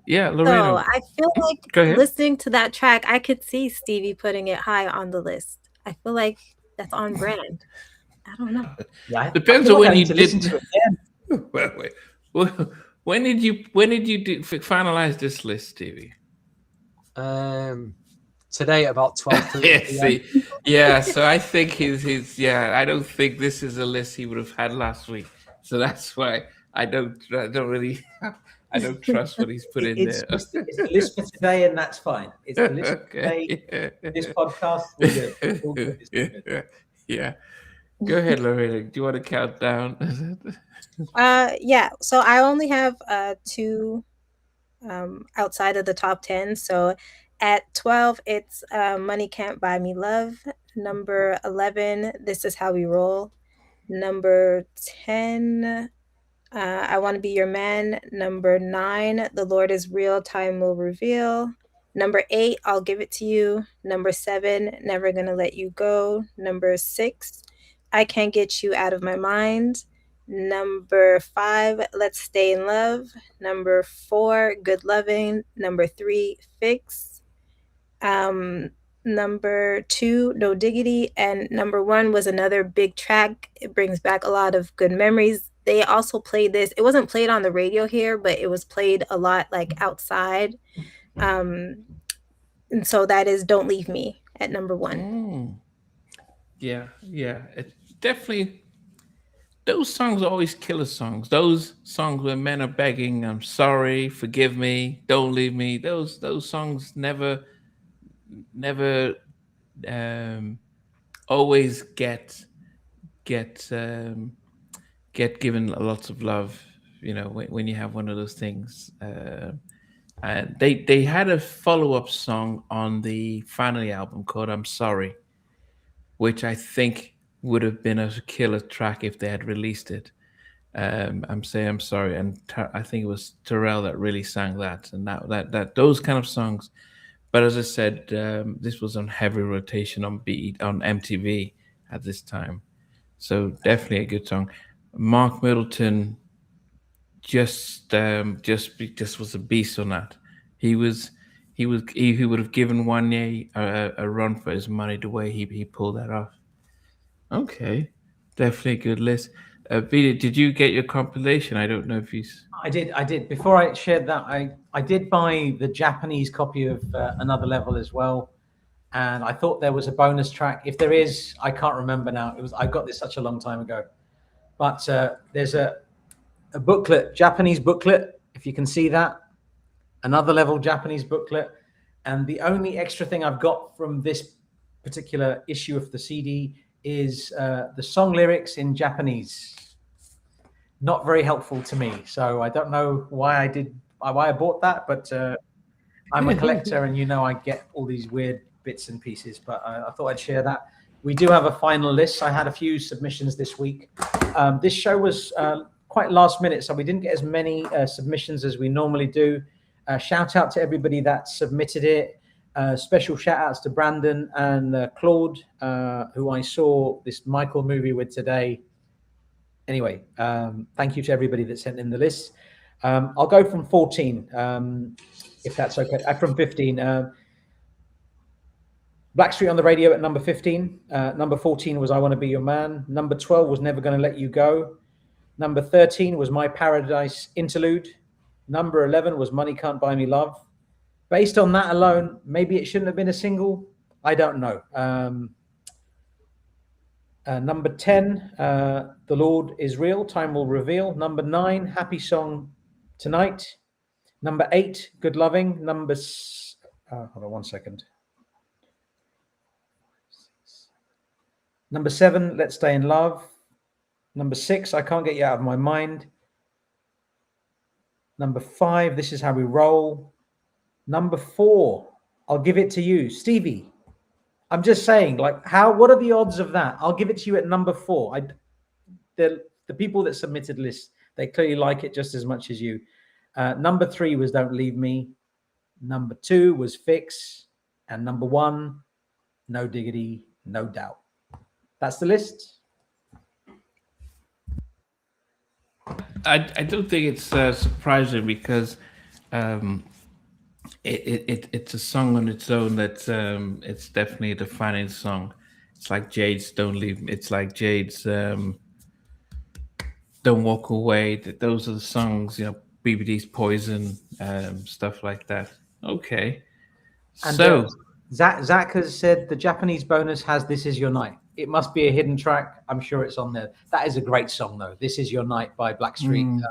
Yeah, Lorena. So I feel like listening to that track, I could see Stevie putting it high on the list. I feel like that's on brand. I don't know. Yeah, depends on when you listen to it again. Wait. Well, when did you finalize this list, Stevie? Today at about 12. Yeah. So I think his I don't think this is a list he would have had last week. So that's why I don't really I don't trust what he's put in there. It's the list for today, and that's fine. It's the list for today. This podcast, we're good. It's all good. It's all good. Yeah. Go ahead, Lorena. Do you want to count down? Yeah. So I only have 2 outside of the top 10. So at 12, it's Money Can't Buy Me Love. Number 11, This Is How We Roll. Number 10, I Want to Be Your Man. Number 9, The Lord Is Real, Time Will Reveal. Number 8, I'll Give It to You. Number 7, Never Gonna Let You Go. Number 6, I Can't Get You Out of My Mind. Number 5, Let's Stay in Love. Number 4, Good Loving. Number 3, Fix. Number 2, No Diggity. And number 1 was another big track. It brings back a lot of good memories. They also played this. It wasn't played on the radio here, but it was played a lot like outside. And so that is Don't Leave Me at number 1. Yeah. It's definitely, those songs are always killer songs. Those songs where men are begging, I'm sorry, forgive me, don't leave me. Those songs never always get given lots of love, you know, when you have one of those things. And they had a follow-up song on the Finally album called I'm Sorry, which I think would have been a killer track if they had released it. I'm sorry, and I think it was Terrell that really sang that, and that those kind of songs. But as I said, this was on heavy rotation on MTV at this time, so definitely a good song. Mark Middleton just was a beast on that. He would have given Wanye a run for his money the way he pulled that off. Okay, definitely a good list. Vita, did you get your compilation? I don't know if he's. I did. Before I shared that, I did buy the Japanese copy of Another Level as well, and I thought there was a bonus track. If there is, I can't remember now. I got this such a long time ago, but there's a booklet, Japanese booklet, if you can see that, Another Level Japanese booklet, and the only extra thing I've got from this particular issue of the CD is the song lyrics in Japanese. Not very helpful to me, so I don't know why I bought that, but I'm a collector, and you know I get all these weird bits and pieces. But I thought I'd share that. We do have a final list. I had a few submissions this week. This show was quite last minute, so we didn't get as many submissions as we normally do. Shout out to everybody that submitted it. Special shout outs to Brandon and Claude, who I saw this Michael movie with today. Anyway, thank you to everybody that sent in the list. I'll go from 14, if that's okay. From 15. Blackstreet on the Radio at number 15. Number 14 was I Want to Be Your Man. Number 12 was Never Gonna Let You Go. Number 13 was My Paradise Interlude. Number 11 was Money Can't Buy Me Love. based on that alone, maybe it shouldn't have been a single. I don't know. Number 10, The Lord is Real, Time Will Reveal. Number 9, Happy Song Tonight. Number 8, Good Loving. Hold on 1 second. Number 7, Let's Stay in Love. Number 6, I Can't Get You Out of My Mind. Number 5, This Is How We Roll. Number 4, I'll Give It to You. Stevie, I'm just saying, like, what are the odds of that? I'll give it to you at number 4. The people that submitted lists, they clearly like it just as much as you. Number 3 was Don't Leave Me. Number 2 was Fix. And number 1, No Diggity, No Doubt. That's the list. I don't think it's surprising because it's a song on its own that it's definitely a defining song. It's like Jade's Don't Leave Me. It's like Jade's Don't Walk Away. Those are the songs, BBD's Poison, stuff like that. Okay. And so Zach has said the Japanese bonus has This Is Your Night. It must be a hidden track. I'm sure it's on there. That is a great song, though. This Is Your Night by Blackstreet.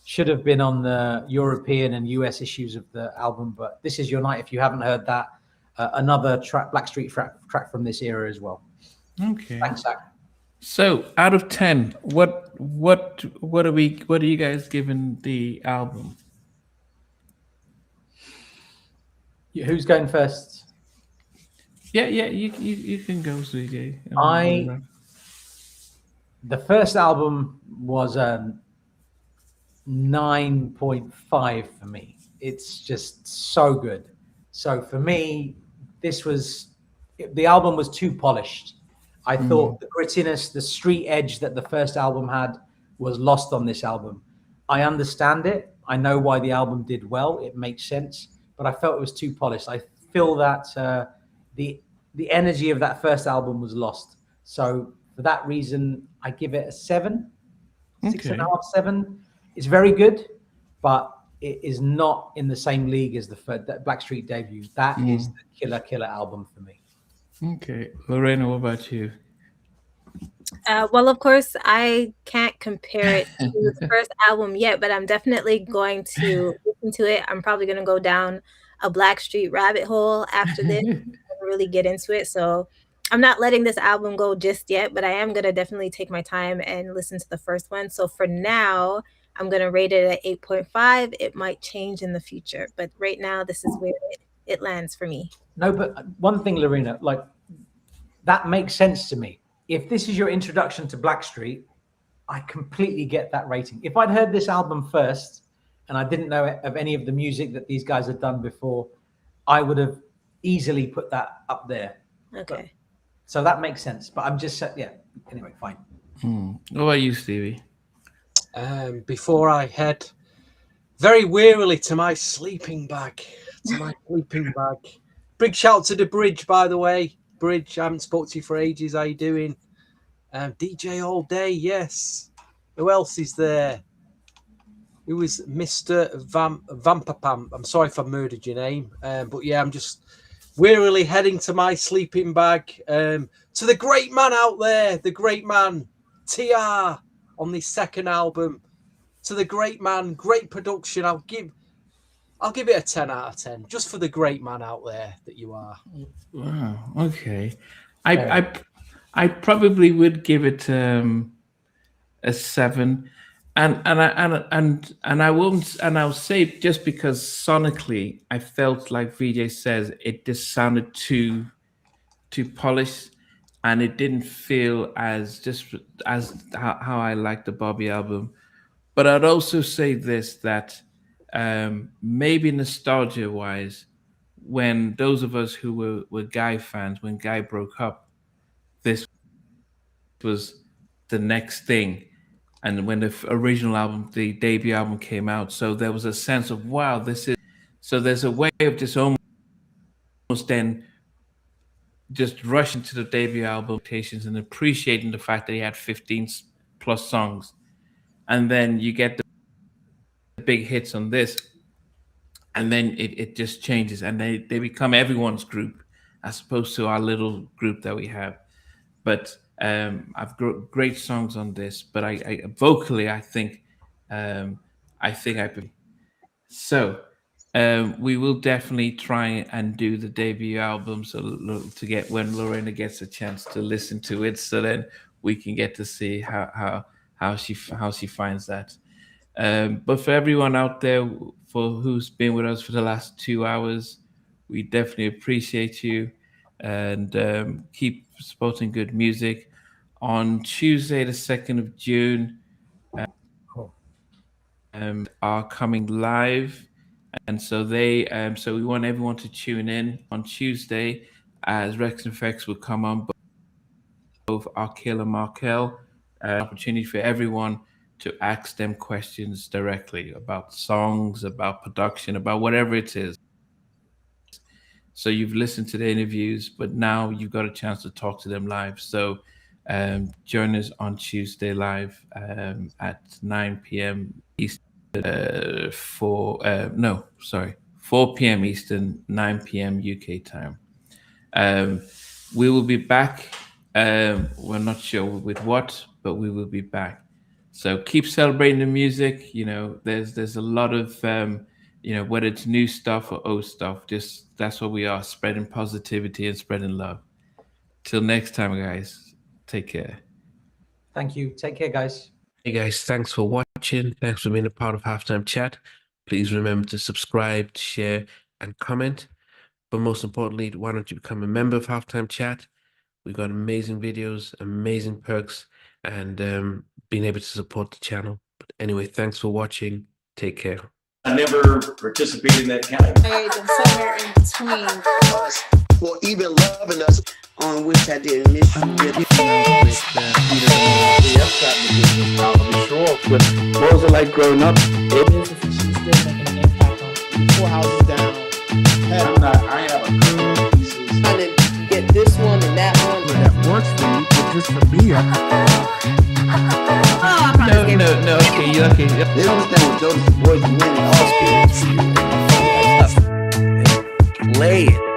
Should have been on the European and US issues of the album, but This Is Your Night, if you haven't heard that, another Blackstreet track from this era as well. Okay. Thanks, Zach. So out of 10, what are you guys giving the album? Who's going first? Yeah, you can go, CJ. The first album was 9.5 for me. It's just so good. So for me, the album was too polished. I thought the grittiness, the street edge that the first album had was lost on this album. I understand it. I know why the album did well. It makes sense, but I felt it was too polished. I feel that the energy of that first album was lost. So for that reason, I give it a 7, 6.5, 7. It's very good, but it is not in the same league as the Blackstreet debut. That is the killer album for me. Okay. Lorena, what about you? Well, of course, I can't compare it to his first album yet, but I'm definitely going to listen to it. I'm probably going to go down a Blackstreet rabbit hole after this and really get into it. So I'm not letting this album go just yet, but I am going to definitely take my time and listen to the first one. So for now, I'm going to rate it at 8.5. It might change in the future, but right now, this is where it lands for me. No, but one thing, Lorena, like, that makes sense to me. If this is your introduction to Blackstreet, I completely get that rating. If I'd heard this album first and I didn't know of any of the music that these guys had done before, I would have easily put that up there. Okay. So that makes sense. But I'm just, anyway, fine. What about you, Stevie? Before I head very wearily to my sleeping bag, Big shout to the Bridge, by the way. Bridge, I haven't spoke to you for ages. How you doing? DJ all day, yes. Who else is there? Who is Mr. Vampapam? I'm sorry if I murdered your name. But yeah, I'm just wearily heading to my sleeping bag. To the great man out there, the great man, TR, on this second album. To the great man, great production. I'll give it a 10 out of 10, just for the great man out there that you are. Wow. Okay. I probably would give it a 7, and I won't, and I'll say just because sonically I felt like VJ says it just sounded too polished, and it didn't feel as how I like the Bobby album. But I'd also say this, that maybe nostalgia wise, when those of us who were Guy fans, when Guy broke up, this was the next thing. And when the original album, the debut album came out, so there was a sense of, wow, this is, so there's a way of just almost then just rushing to the debut album and appreciating the fact that he had 15 plus songs. And then you get the big hits on this. and then it just changes, and they become everyone's group as opposed to our little group that we have. But I've great songs on this, but I vocally I think so. We will definitely try and do the debut album to get when Lorena gets a chance to listen to it, so then we can get to see how she finds that. But for everyone out there who's been with us for the last 2 hours, we definitely appreciate you, and keep supporting good music. On Tuesday, the 2nd of June, are coming live, and so we want everyone to tune in on Tuesday, as Rex and Fex will come on, both Arkell and Markel. Opportunity for everyone to ask them questions directly about songs, about production, about whatever it is. So you've listened to the interviews, but now you've got a chance to talk to them live. So join us on Tuesday live at 9 p.m. Eastern, 4 p.m. Eastern, 9 p.m. UK time. We will be back. We're not sure with what, but we will be back. So keep celebrating the music. You know, there's a lot of whether it's new stuff or old stuff, just that's what we are, spreading positivity and spreading love. Till next time, guys. Take care. Thank you. Take care, guys. Hey guys, thanks for watching. Thanks for being a part of Halftime Chat. Please remember to subscribe, share, and comment. But most importantly, why don't you become a member of Halftime Chat? We've got amazing videos, amazing perks, and being able to support the channel. But anyway, thanks for watching. Take care. I never participated in that kind of. And somewhere in between us, or even loving us, on which I didn't miss you with. What was it like growing up? She's still making an impact on 4 houses down. I have a couple of pieces. trying to get this one and that one. That works for me, but just for me, No, okay. They don't understand what Jonas Boys and Winnie all Play it.